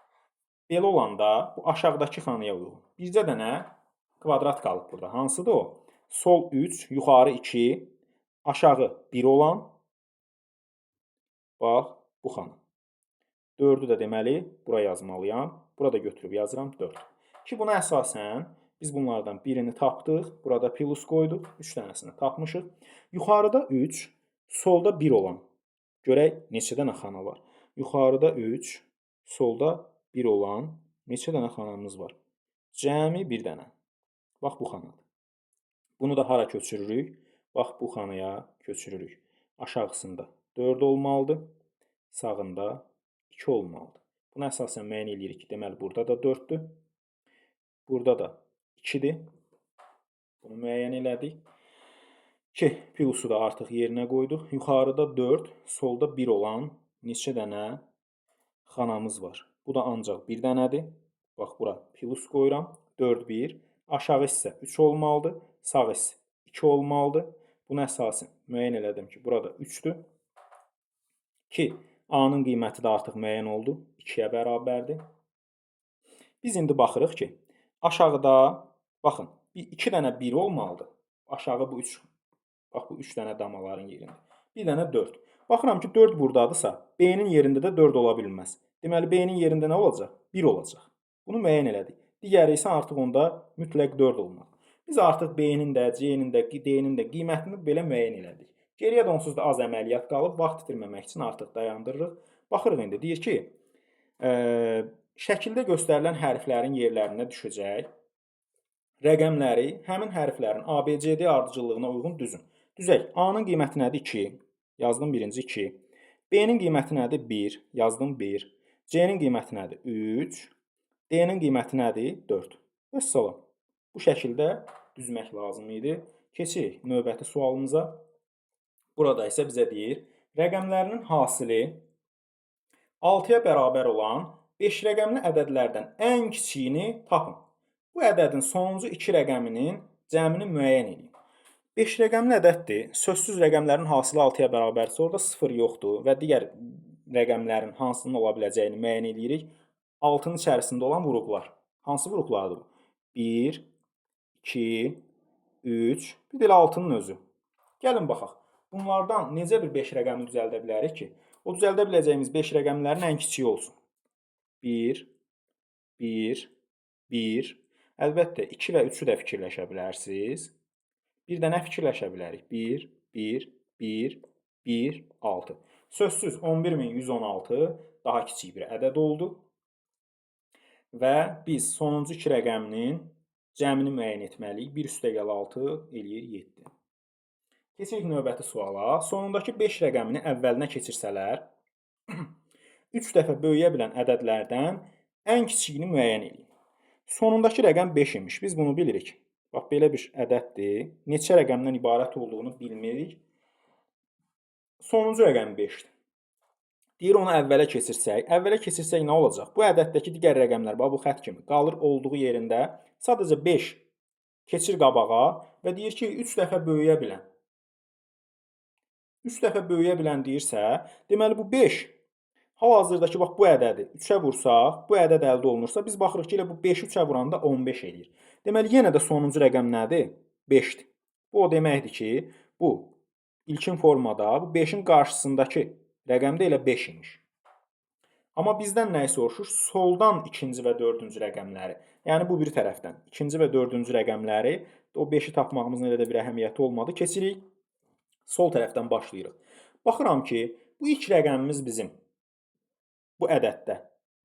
Belə olanda bu aşağıdakı xanaya uyğun. Bircə dənə kvadrat qalıb burada. Hansıdır o? Sol 3, yuxarı 2, aşağı 1 olan, bax, bu xana. 4-ü də deməli, bura yazmalıyam. Burada götürüb yazıram 4. Ki, buna əsasən, biz bunlardan birini tapdıq. Burada plus qoyduq. 3 dənəsini tapmışıq. Yuxarıda 3, solda 1 olan. Görək, neçə dənə xana var? Yuxarıda 3, solda 1 olan neçə dənə xanamız var? Cəmi 1 dənə. Bax, bu xanadır. Bunu da hara köçürürük? Bax, bu xanaya köçürürük. Aşağısında 4 olmalıdır. Sağında 2 olmalıdır. Buna əsasən müəyyən edirik ki, deməli, burada da 4-dür. Burada da 2-dir. Bunu müəyyən elədik. Ki, plusu da artıq yerinə qoyduq. Yuxarıda 4, solda 1 olan neçə dənə xanamız var? Bu da ancaq 1 dənədir. Bax, bura plus qoyuram. 4, 1. Aşağı isə 3 olmalıdır. Sağ isə 2 olmalıdır. Buna əsasən müəyyən elədim ki, burada 3-dür. Ki, A-nın qiyməti də artıq müəyyən oldu. 2-yə bərabərdir. Biz indi baxırıq ki, aşağıda, baxın, 2 dənə 1 olmalıdır. Aşağı bu 3, bax bu 3 dənə damaların yerində. Bir dənə 4. Baxıram ki, 4 buradadırsa, B-nin yerində də 4 ola bilməz. Deməli, B-nin yerində nə olacaq? 1 olacaq. Bunu müəyyən elədik. Digəri isə artıq onda mütləq 4 olmalı. Biz artıq B-nin də, C-nin də, D-nin də qiymətini belə müəyyən elədik. Geriyə də onsuz da az əməliyyat qalıb, vaxt itirməmək üçün artıq dayandırırıq. Baxırıq indi, deyir ki, şəkildə göstərilən hərflərin yerlərinə düşəcək rəqəmləri həmin hərflərin ABCD ardıcıllığına uyğun düzün. Düzək, A-nın qiyməti nədir? 2. Yazdım birinci 2. B-nin qiyməti nədir? 1. Yazdım 1. C-nin qiyməti nədir? 3. D-nin qiyməti nədir? 4. Vəssalam. Bu şəkildə düzmək lazım idi. Keçirik növbəti sualımıza. Burada isə bizə deyir, rəqəmlərinin hasili 6-ya bərabər olan 5 rəqəmli ədədlərdən ən kiçiyini tapın. Bu ədədin sonuncu 2 rəqəminin cəmini müəyyən edin. 5 rəqəmli ədəddir. Sözsüz rəqəmlərin hasili 6-ya bərabərsə, orada 0 yoxdur və digər rəqəmlərin hansının ola biləcəyini müəyyən edirik. 6-nın içərisində olan vurğular. Hansı vurğulardır bu? 1, 2, 3, bir də 6-nın özü. Gəlin baxaq. Bunlardan necə bir 5 rəqəmi düzəldə bilərik ki, o düzəldə biləcəyimiz 5 rəqəmlərin ən kiçiyi olsun. 1, 1, 1. Əlbəttə, 2 və 3-ü də fikirləşə bilərsiniz. Bir də nə fikirləşə bilərik? 1, 1, 1, 1, 6. Sözsüz 11116 daha kiçik bir ədəd oldu. Və biz sonuncu 2 rəqəminin cəmini müəyyən etməliyik. 1 + 6 eləyir 7. Keçirik növbəti suala. Sonundakı 5 rəqəmini əvvəlinə keçirsələr, 3 dəfə böyüyə bilən ədədlərdən ən kiçiyini müəyyən edin. Sonundakı rəqəm 5 imiş. Biz bunu bilirik. Bax, belə bir ədəddir. Neçə rəqəmdən ibarət olduğunu bilmirik. Sonuncu rəqəm 5-dir. Deyir onu əvvələ keçirsək. Əvvələ keçirsək nə olacaq? Bu ədəddəki digər rəqəmlər bax bu xətt kimi qalır olduğu yerində. Sadəcə 5 keçir qabağa və deyir ki, 3 dəfə böyüyə bilən. 3 dəfə böyüyə bilən deyirsə, deməli bu 5 hal-hazırdakı bax bu ədədi 3-ə vursaq, bu ədəd əldə olunursa, biz baxırıq ki, elə bu 5-i 3-ə vuranda 15 eləyir. Deməli, yenə də sonuncu rəqəm nədir? 5-dir. Bu o deməkdir ki, bu ilkin formada bu 5-in qarşısındakı rəqəm də elə 5 imiş. Amma bizdən nəyi soruşur? Soldan ikinci və dördüncü rəqəmləri. Yəni bu bir tərəfdən. İkinci və dördüncü rəqəmləri, o 5-i tapmağımızın elə də bir əhəmiyyəti olmadı. Keçirik. Sol tərəfdən başlayırıq. Baxıram ki, bu ilk rəqəmimiz bizim. Bu ədəddə,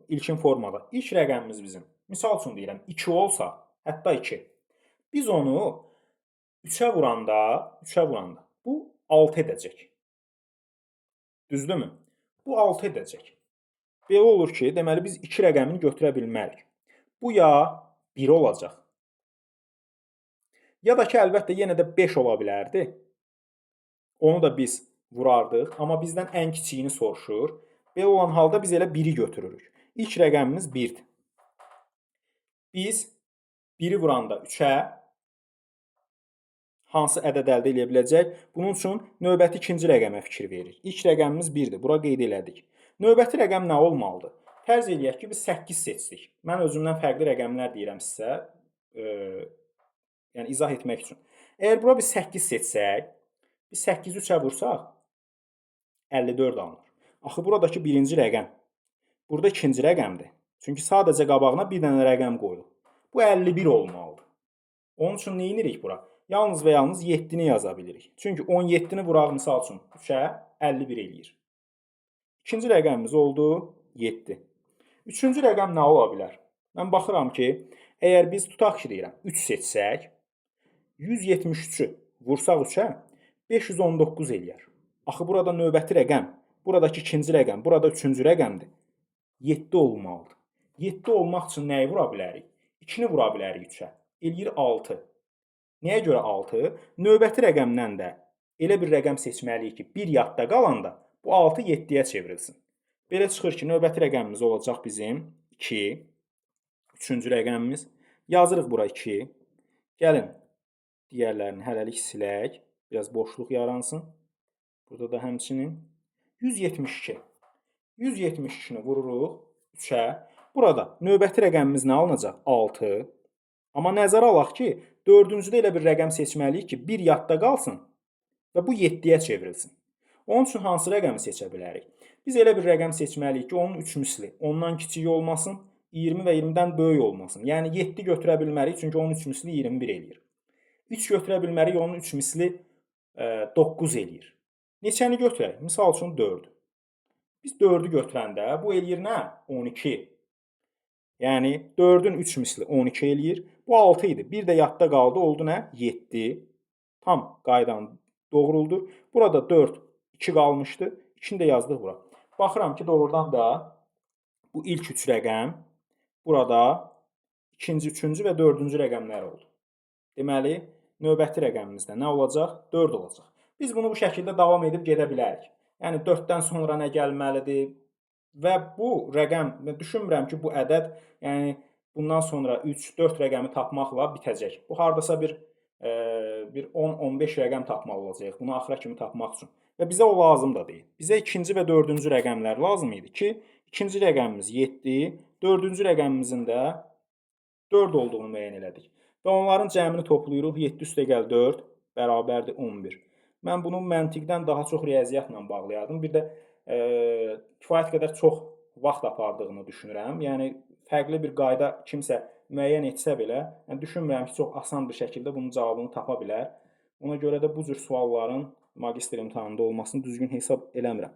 ilkin formada. İlk rəqəmimiz bizim. Misal üçün deyirəm, 2 olsa, hətta 2. Biz onu 3-ə vuranda, bu 6 edəcək. Düzdürmü? Bu 6 edəcək. Belə olur ki, deməli biz 2 rəqəmini götürə bilmərik. Bu ya 1 olacaq. Ya da ki, əlbəttə yenə də 5 ola bilərdi. Onu da biz vurardıq, amma bizdən ən kiçiyini soruşur. Belə olan halda biz elə 1-i götürürük. İlk rəqəmimiz 1-dir. Biz 1-i vuranda 3-ə hansı ədəd əldə edə biləcək? Bunun üçün növbəti ikinci rəqəmə fikir veririk. İlk rəqəmimiz 1-dir. Bura qeyd elədik. Növbəti rəqəm nə olmalıdır? Fərz eləyək ki, biz 8 seçdik. Mən özümdən fərqli rəqəmlər deyirəm sizə, yəni izah etmək üçün. Əgər bura biz 8 seçsək, biz 8-i 3-ə vursaq, 54 alınır. Axı, buradakı birinci rəqəm, burada ikinci rəqəmdir. Çünki sadəcə qabağına bir dənə rəqəm qoyulub. Bu 51 olmalıdır. Onun üçün nə edirik bura? Yalnız və yalnız 7-ni yaza bilirik. Çünki 17-ni vuraq, misal üçün 3-ə 51 eləyir. İkinci rəqəmimiz oldu 7. Üçüncü rəqəm nə ola bilər? Mən baxıram ki, əgər biz tutaq ki, deyirəm, 3 seçsək, 173-ü vursaq 3-ə 519 eləyər. Axı, burada növbəti rəqəm, buradakı ikinci rəqəm, burada üçüncü rəqəmdir. 7 olmalıdır. 7 olmaq üçün nəyi vura bilərik? 2-ni vura bilərik 3-ə. Eləyir 6. Nəyə görə 6? Növbəti rəqəmdən də elə bir rəqəm seçməliyik ki, 1 yadda qalanda bu 6 7-yə çevrilsin. Belə çıxır ki, növbəti rəqəmimiz olacaq bizim 2. Üçüncü rəqəmimiz. Yazırıq bura 2. Gəlin, digərlərini hələlik silək. Biraz boşluq yaransın. Burada da həmçinin 172. 172-ni vururuq 3-ə. Burada növbəti rəqəmimiz nə alınacaq? 6. Amma nəzərə alaq ki, dördüncüdə elə bir rəqəm seçməliyik ki, 1 yadda qalsın və bu 7-yə çevrilsin. Onun üçün hansı rəqəmi seçə bilərik? Biz elə bir rəqəm seçməliyik ki, onun 3 misli ondan kiçik olmasın, 20 və 20-dən böyük olmasın. Yəni 7 götürə bilmərik, çünki onun 3 misli 21 eləyir. 3 götürə bilmərik, onun 3 misli 9 eləyir. Neçəni götürək? Misal üçün 4. Biz 4-ü götürəndə bu eləyir nə? 12. Yəni 4-ün 3 misli 12 eləyir. Bu 6 idi. Bir də yadda qaldı, oldu nə? 7. Tam qaydanı doğruldur. Burada 4, 2 qalmışdı. 2-ni də yazdıq bura. Baxıram ki, doğrudan da bu ilk 3 rəqəm burada ikinci, üçüncü və dördüncü rəqəmlər oldu. Deməli, növbəti rəqəmimizdə nə olacaq? 4 olacaq. Biz bunu bu şəkildə davam edib gedə bilərik. Yəni 4-dən sonra nə gəlməlidir? Və bu rəqəm, düşünmürəm ki, bu ədəd, yəni bundan sonra 3, 4 rəqəmi tapmaqla bitəcək. Bu hardasa bir 10-15 rəqəm tapmaq olacaq. Bunu axıra kimi tapmaq üçün. Və bizə o lazım da deyil. Bizə ikinci və dördüncü rəqəmlər lazım idi ki, ikinci rəqəmimiz 7, dördüncü rəqəmimizin də 4 olduğunu müəyyən elədik. Və onların cəmini toplayırıq. 7 üstə gəl 4 bərabərdir 11. Mən bunu məntiqdən daha çox riyaziyyatla bağlayardım. Bir də kifayət qədər çox vaxt apardığını düşünürəm. Yəni fərqli bir qayda kimsə müəyyən etsə belə, yəni düşünmürəm ki, çox asan bir şəkildə bunun cavabını tapa bilər. Ona görə də bu cür sualların magistr imtahanında olmasını düzgün hesab eləmirəm.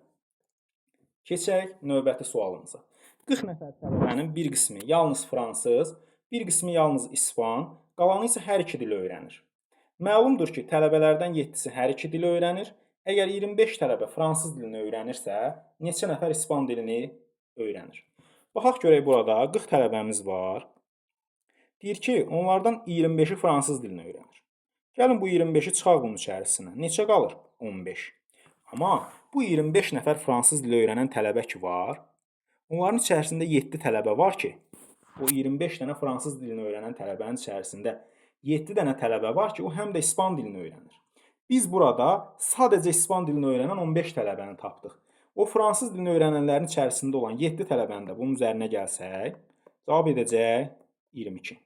Keçək növbəti sualımıza. 40 nəfər tələbənin bir qismi yalnız fransız, bir qismi yalnız ispan, qalanı isə hər iki dili öyrənir. Məlumdur ki, tələbələrdən 7-si hər iki dili öyrənir. Əgər 25 tələbə fransız dilini öyrənirsə, neçə nəfər ispan dilini öyrənir? Baxaq görək, burada 40 tələbəmiz var. Deyir ki, onlardan 25-i fransız dilini öyrənir. Gəlin bu 25-i çıxaq bunun içərisinə. Neçə qalır? 15. Amma Bu 25 nəfər fransız dili öyrənən tələbə ki var, onların içərisində 7 tələbə var ki, o 25 dənə fransız dilini öyrənən tələbənin içərisində 7 dənə tələbə var ki, o həm də ispan dilini öyrənir. Biz burada sadəcə ispan dilini öyrənən 15 tələbəni tapdıq. O fransız dilini öyrənənlərin içərisində olan 7 tələbəni də bunun üzərinə gəlsək, cavab edəcək 22.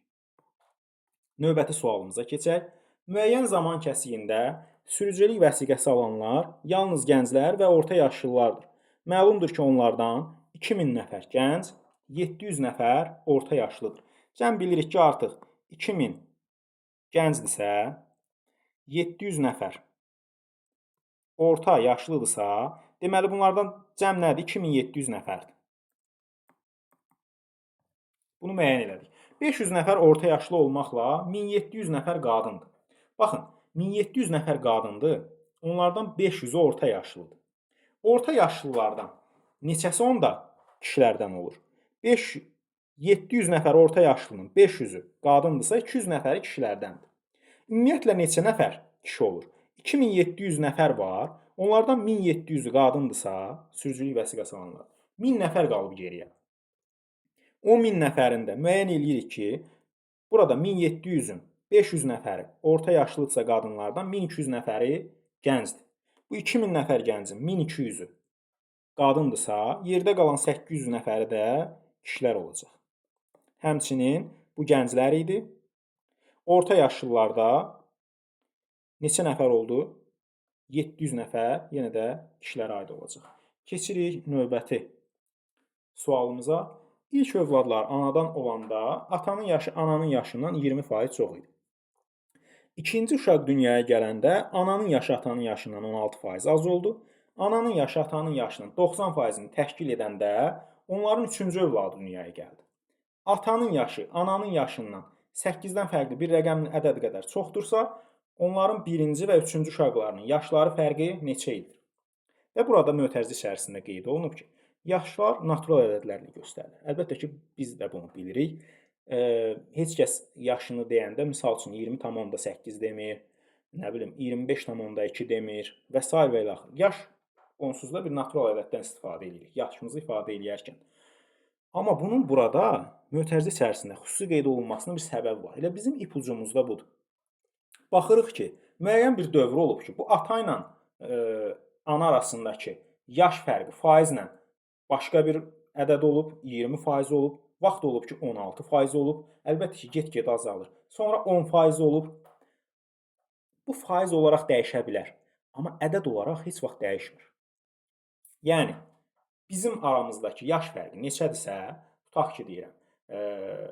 Növbəti sualımıza keçək. Müəyyən zaman kəsiyində sürücülük vəsiqəsi alanlar yalnız gənclər və orta yaşlılardır. Məlumdur ki, onlardan 2000 nəfər gənc, 700 nəfər orta yaşlıdır. Cəm bilirik ki, artıq 2000 gəncdirsə, 700 nəfər orta yaşlıdırsa, deməli bunlardan cəm nədir? 2700 nəfərdir. Bunu müəyyən elədik. 500 nəfər orta yaşlı olmaqla 1700 nəfər qadındır. Baxın, 1700 nəfər qadındır, onlardan 500-ü orta yaşlıdır. Orta yaşlılardan neçəsi onda kişilərdən olur? 700 nəfər orta yaşlının 500-ü qadındırsa, 200 nəfəri kişilərdəndir. Ümumiyyətlə neçə nəfər kişi olur? 2700 nəfər var, onlardan 1700-ü qadındırsa, sürücülük vəsiqəsi alanlar. 1000 nəfər qalıb geriyə. O 1000 nəfərin də müəyyən eləyirik ki, burada 1700-ün 500 nəfəri orta yaşlıdırsa qadınlardan, 1200 nəfəri gəncdir. Bu 2000 nəfər gəncin 1200-ü qadındırsa, yerdə qalan 800 nəfəri də kişilər olacaq. Həmçinin bu gənclər idi. Orta yaşlılarda neçə nəfər oldu? 700 nəfər yenə də kişilərə aid olacaq. Keçirik növbəti sualımıza. İlk övladlar anadan olanda atanın yaşı ananın yaşından 20% çox idi. İkinci uşaq dünyaya gələndə ananın yaşı atanın yaşından 16% az oldu. Ananın yaşı atanın yaşının 90%-ni təşkil edəndə onların üçüncü övladı dünyaya gəldi. Atanın yaşı ananın yaşından 8-dən fərqli bir rəqəmli ədəd qədər çoxdursa, onların birinci və üçüncü uşaqlarının yaşları fərqi neçə ildir? Və burada mötərizə içərisində qeyd olunub ki, yaşlar natural ədədlərlə göstərilir. Əlbəttə ki, biz də bunu bilirik. Heç kəs yaşını deyəndə, misal üçün 20,8 demir, nə bilim 25,2 demir və s. və ilə axır. Yaş onsuz da bir natural ədəddən istifadə edirik, yaşımızı ifadə edərkən. Amma bunun burada mötərizə içərisində xüsusi qeyd olunmasının bir səbəbi var. Elə bizim ipucumuz da budur. Baxırıq ki, müəyyən bir dövr olub ki, bu ata ilə ana arasındakı yaş fərqi faizlə başqa bir ədəd olub, 20% olub, vaxt olub ki, 16% olub, əlbəttə ki, get-gedə azalır. Sonra 10% olub. Bu faiz olaraq dəyişə bilər, amma ədəd olaraq heç vaxt dəyişmir. Yəni, bizim aramızdakı yaş fərqi neçədirsə, tutaq ki, deyirəm,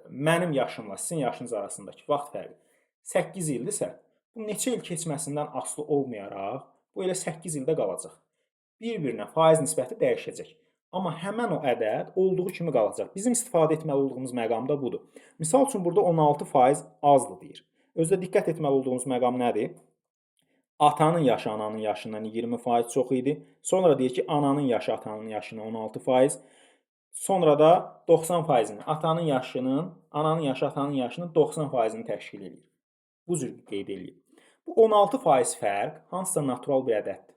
mənim yaşımla sizin yaşınız arasındakı vaxt fərqi 8 ildirsə, bu neçə il keçməsindən asılı olmayaraq, bu elə 8 ildə qalacaq. Bir-birinə faiz nisbəti dəyişəcək. Amma həmən o ədəd olduğu kimi qalacaq. Bizim istifadə etməli olduğumuz məqam da budur. Misal üçün, burada 16% azdır deyir. Özdə diqqət etməli olduğumuz məqam nədir? Atanın yaşı ananın yaşından 20% çox idi. Sonra deyir ki, ananın yaşı atanın yaşından 16%. Sonra da 90%-ni atanın yaşının, ananın yaşı atanın yaşının 90%-ni təşkil edir. Bu cür qeyd edir. Bu 16% fərq hansısa natural bir ədəddir.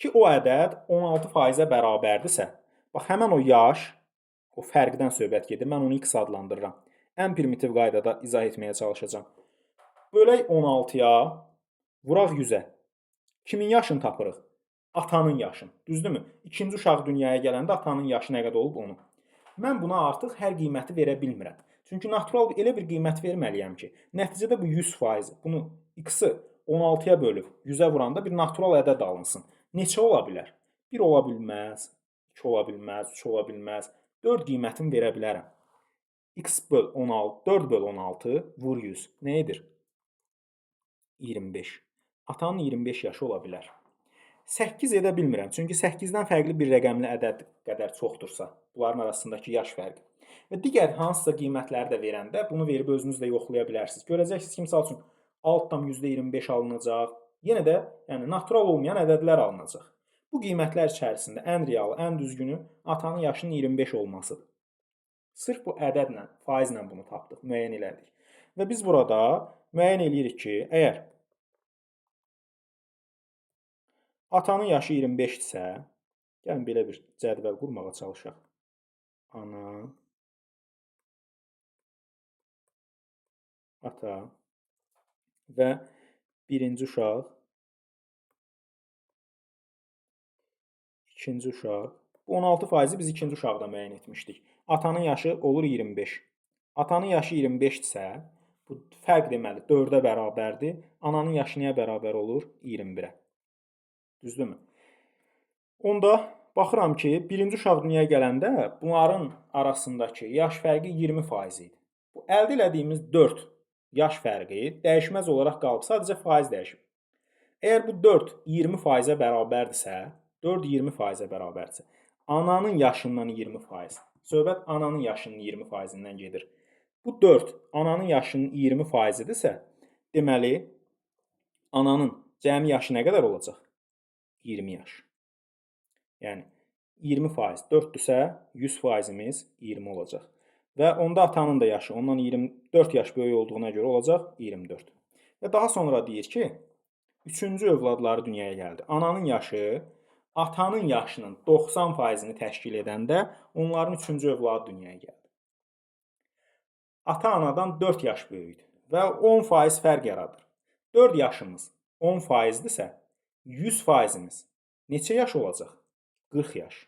Ki o ədəd 16%-ə bərabərdirsə, bax həmən o yaş, o fərqdən söhbət gedir. Mən onu x adlandırıram. Ən primitiv qaydada izah etməyə çalışacağam. Bölək 16-ya, vuraq 100-ə. Kimin yaşını tapırıq? Atanın yaşını. Düzdürmü? İkinci uşaq dünyaya gələndə atanın yaşı nə qədər olub onu. Mən buna artıq hər qiyməti verə bilmirəm. Çünki natural elə bir qiymət verməliyəm ki, nəticədə bu 100%, bunu x-i 16-ya bölüb 100-ə vuranda bir natural ədəd alınsın. Neçə ola bilər? 1 ola bilməz, 2 ola bilməz, 3 ola bilməz. 4 qiymətini verə bilərəm. X böl 16, 4 böl 16 vur 100. Nə edir? 25. Atanın 25 yaşı ola bilər. 8 edə bilmirəm. Çünki 8-dən fərqli bir rəqəmli ədəd qədər çoxdursa, bunların arasındakı yaş fərqi. Və digər hansısa qiymətləri də verəndə bunu verib özünüz də yoxlaya bilərsiniz. Görəcəksiniz ki, misal üçün altdan %25 alınacaq. Yenə də yəni natural olmayan ədədlər alınacaq. Bu qiymətlər içərisində ən realı, ən düzgünü atanın yaşının 25 olmasıdır. Sırf bu ədədlə, faizlə bunu tapdıq, müəyyən elədik. Və biz burada müəyyən eləyirik ki, əgər Atanın yaşı 25-dirsə, gəlin belə bir cədvəl qurmağa çalışaq. Ana, ata və birinci uşaq, ikinci uşaq. Bu 16%-i biz ikinci uşaqda müəyyən etmişdik. Atanın yaşı olur 25. Atanın yaşı 25-dirsə, bu fərq deməli 4-ə bərabərdir. Ananın yaşı nəyə bərabər olur? 21-ə. Düzdürmü? Onda baxıram ki, birinci uşaq dünyaya gələndə bunların arasındakı yaş fərqi 20% idi. Bu əldə elədiyimiz 4 yaş fərqi dəyişməz olaraq qalıb. Sadəcə faiz dəyişib. Əgər bu 4 20%-ə bərabərdirsə, 4 20%-ə bərabərdirsə, ananın yaşından 20%. Söhbət ananın yaşının 20%-dən gedir. Bu 4 ananın yaşının 20%-dirsə, deməli ananın cəmi yaşı nə qədər olacaq? 20 yaş. Yəni 20% 4-dürsə 100%-imiz 20 olacaq. Və onda atanın da yaşı ondan 24 yaş böyük olduğuna görə olacaq 24. Və daha sonra deyir ki, üçüncü övladları dünyaya gəldi. Ananın yaşı atanın yaşının 90%-ni təşkil edəndə onların üçüncü övladı dünyaya gəldi. Ata anadan 4 yaş böyükdür və 10% fərq yaradır. 4 yaşımız 10%-dirsə 100%-imiz neçə yaş olacaq? 40 yaş.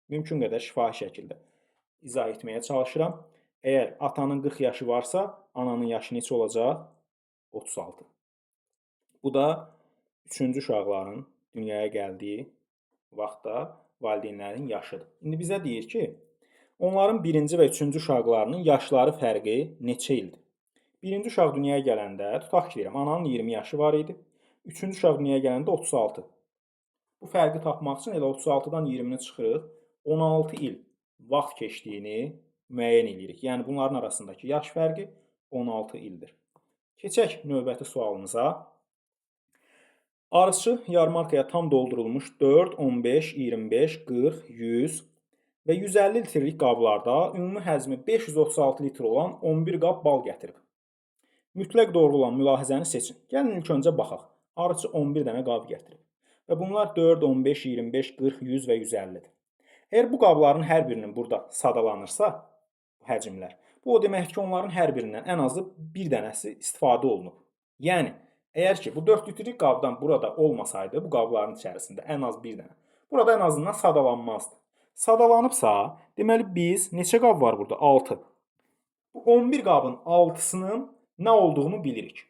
Mümkün qədər şifahi şəkildə izah etməyə çalışıram. Əgər atanın 40 yaşı varsa, ananın yaşı neçə olacaq? 36. Bu da üçüncü uşaqların dünyaya gəldiyi vaxtda valideynlərin yaşıdır. İndi bizə deyir ki, onların birinci və üçüncü uşaqlarının yaşları fərqi neçə ildir? Birinci uşaq dünyaya gələndə, tutaq ki, deyirəm, ananın 20 yaşı var idi. Üçüncü uşaq dünyaya gələndə 36. Bu fərqi tapmaq üçün elə 36-dan 20-ni çıxırıq. 16 il vaxt keçdiyini müəyyən edirik. Yəni bunların arasındakı yaş fərqi 16 ildir. Keçək növbəti sualımıza. Arıçı yarmarkaya tam doldurulmuş 4, 15, 25, 40, 100 və 150 litrlik qablarda ümumi həzmi 536 litr olan 11 qab bal gətirib. Mütləq doğru olan mülahizəni seçin. Gəlin ilk öncə baxaq. Arıçı 11 dənə qab gətirib. Və bunlar 4, 15, 25, 40, 100 və 150-dir. Əgər bu qabların hər birinin burada sadalanırsa, bu həcmlər, bu o deməkdir ki, onların hər birindən ən azı bir dənəsi istifadə olunub. Yəni, əgər ki, bu 4 litrlik qabdan burada olmasaydı, bu qabların içərisində ən az bir dənə, burada ən azından sadalanmazdı. Sadalanıbsa, deməli biz, neçə qab var burada? 6. Bu 11 qabın 6-sının nə olduğunu bilirik.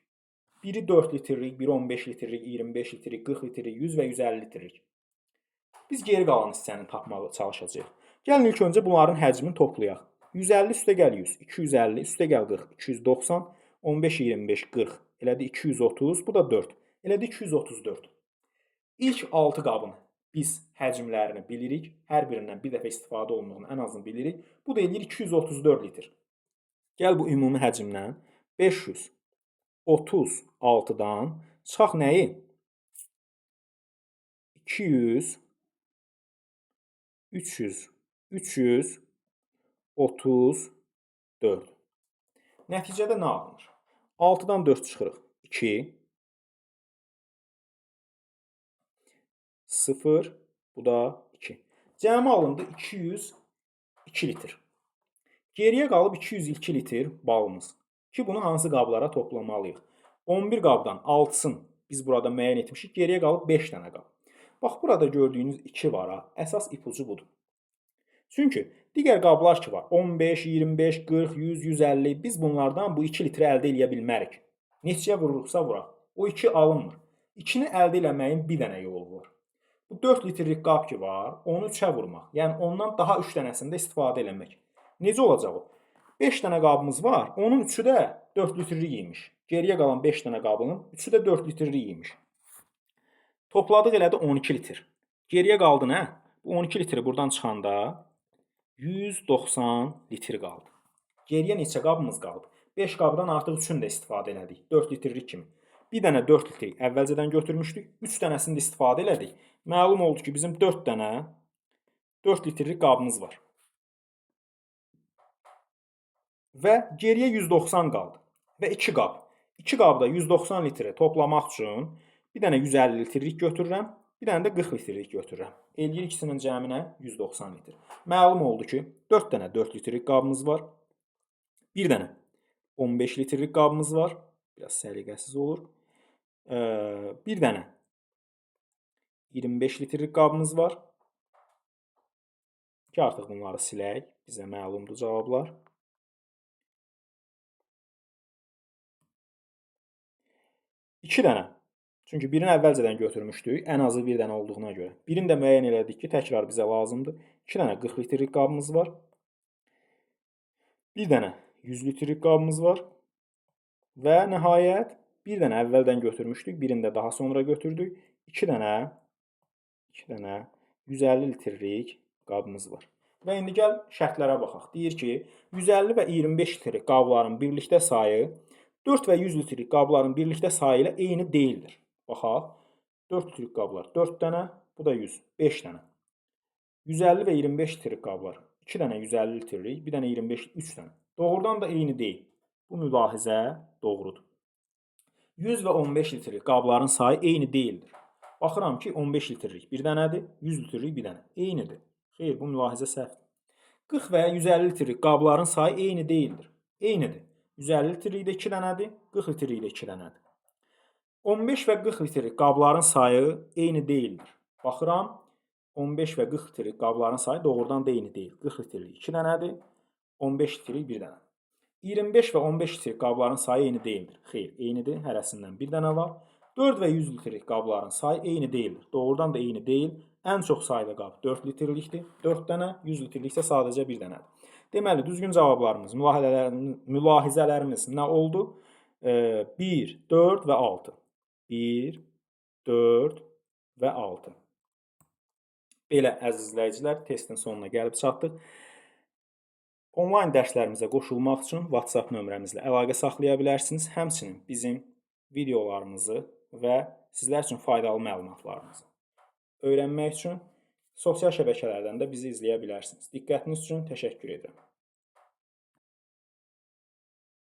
Biri 4 litrlik, biri 15 litrlik, 25 litrlik, 40 litrlik, 100 və 150 litrlik. Biz geri qalan hissəni tapmağa çalışacağıq. Gəlin ilk öncə bunların həcmini toplayaq. 150 üstə gəl 100, 250 üstə gəl 40, 290, 15, 25, 40, elədi 230, bu da 4, elədi 234. İlk 6 qabın biz həcmlərini bilirik, hər birindən bir dəfə istifadə olunduğunu ən azını bilirik. Bu da eləyir 234 litr. Gəl bu ümumi həcmdən 536-dan çıxaq nəyi? 200, 300, 334. Nəticədə nə alınır? 6-dan 4 çıxırıq. 2, 0, bu da 2. Cəmi alındı 202 litr. Geriyə qalıb 202 litr balımız. Ki, bunu hansı qablara toplamalıyıq? 11 qabdan 6-sını biz burada müəyyən etmişik. Geriyə qalıb 5 dənə qab. Bax, burada gördüyünüz 2 var ha. Əsas ipucu budur. Çünki digər qablar ki var, 15, 25, 40, 100, 150, biz bunlardan bu 2 litri əldə edə bilmərik. Neçəyə vururuqsa vuraq. O 2 alınmır. 2-ni əldə eləməyin bir dənə yolu var. Bu 4 litrlik qab ki var, onu 3-ə vurmaq. Yəni ondan daha 3 dənəsində istifadə eləmək. Necə olacaq o? 5 dənə qabımız var, onun 3-ü də 4 litrlik imiş. Geriyə qalan 5 dənə qabının 3-ü də 4 litrlik imiş. Topladıq elədi 12 litr. Geriyə qaldı nə? Bu 12 litri buradan çıxanda 190 litr qaldı. Geriyə neçə qabımız qalıb? 5 qabdan artıq 3-ünü də istifadə elədik. 4 litrlik kimi. Bir dənə 4 litrik əvvəlcədən götürmüşdük. 3 dənəsini də istifadə elədik. Məlum oldu ki, bizim 4 dənə 4 litrlik qabımız var. Və geriyə 190 qaldı. Və 2 qab. 2 qabda 190 litri toplamaq üçün Bir dənə 150 litrlik götürürəm, bir dənə də 40 litrlik götürürəm. Eləyir ikisinin cəminə 190 litr. Məlum oldu ki, 4 dənə 4 litrlik qabımız var. Bir dənə 15 litrlik qabımız var. Biraz səliqəsiz olur. Bir dənə 25 litrlik qabımız var. Ki artıq bunları silək. Bizə məlumdur cavablar. İki dənə. Çünki birini əvvəlcədən götürmüşdük. Ən azı bir dənə olduğuna görə. Birini də müəyyən elədik ki, təkrar bizə lazımdır. 2 dənə 40 litrlik qabımız var. Bir dənə 100 litrlik qabımız var. Və nəhayət bir dənə əvvəldən götürmüşdük. Birini də daha sonra götürdük. 2 dənə 150 litrlik qabımız var. Və indi gəl şərtlərə baxaq. Deyir ki, 150 və 25 litrlik qabların birlikdə sayı 4 və 100 litrlik qabların birlikdə sayı ilə eyni deyildir. Baxaq. 4 litrlik qablar 4 dənə, bu da 100, 5 dənə. 150 və 25 litrlik qablar 2 dənə 150 litrlik, bir dənə 25, 3 dənə. Doğrudan da eyni deyil. Bu mülahizə doğrudur. 100 və 15 litrlik qabların sayı eyni deyildir. Baxıram ki, 15 litrlik bir dənədir, 100 litrlik bir dənə. Eynidir. Xeyr, bu mülahizə səhvdir. 40 və 150 litrlik qabların sayı eyni deyildir. Eynidir. 150 litrlik də 2 dənədir, 40 litrlik də 2 dənədir. 15 və 40 litrlik qabların sayı eyni deyildir. Baxıram, 15 və 40 litrlik qabların sayı doğrudan da eyni deyil. 40 litrlik 2 dənədir, 15 litrlik 1 dənə. 25 və 15 litrlik qabların sayı eyni deyildir. Xeyr, eynidir. Hərəsindən bir dənə var. 4 və 100 litrlik qabların sayı eyni deyildir. Doğrudan da eyni deyil. Ən çox sayda qab 4 litrlikdir. 4 dənə, 100 litrlik isə sadəcə bir dənədir. Deməli, düzgün cavablarımız, mülahizələrimiz nə oldu? 1, 4 və 6. 1, 4 və 6. Belə, əziz izləyicilər, testin sonuna gəlib çatdıq. Onlayn dərslərimizə qoşulmaq üçün WhatsApp nömrəmizlə əlaqə saxlaya bilərsiniz. Həmçinin bizim videolarımızı və sizlər üçün faydalı məlumatlarımızı öyrənmək üçün sosial şəbəkələrdən də bizi izləyə bilərsiniz. Diqqətiniz üçün təşəkkür edirəm.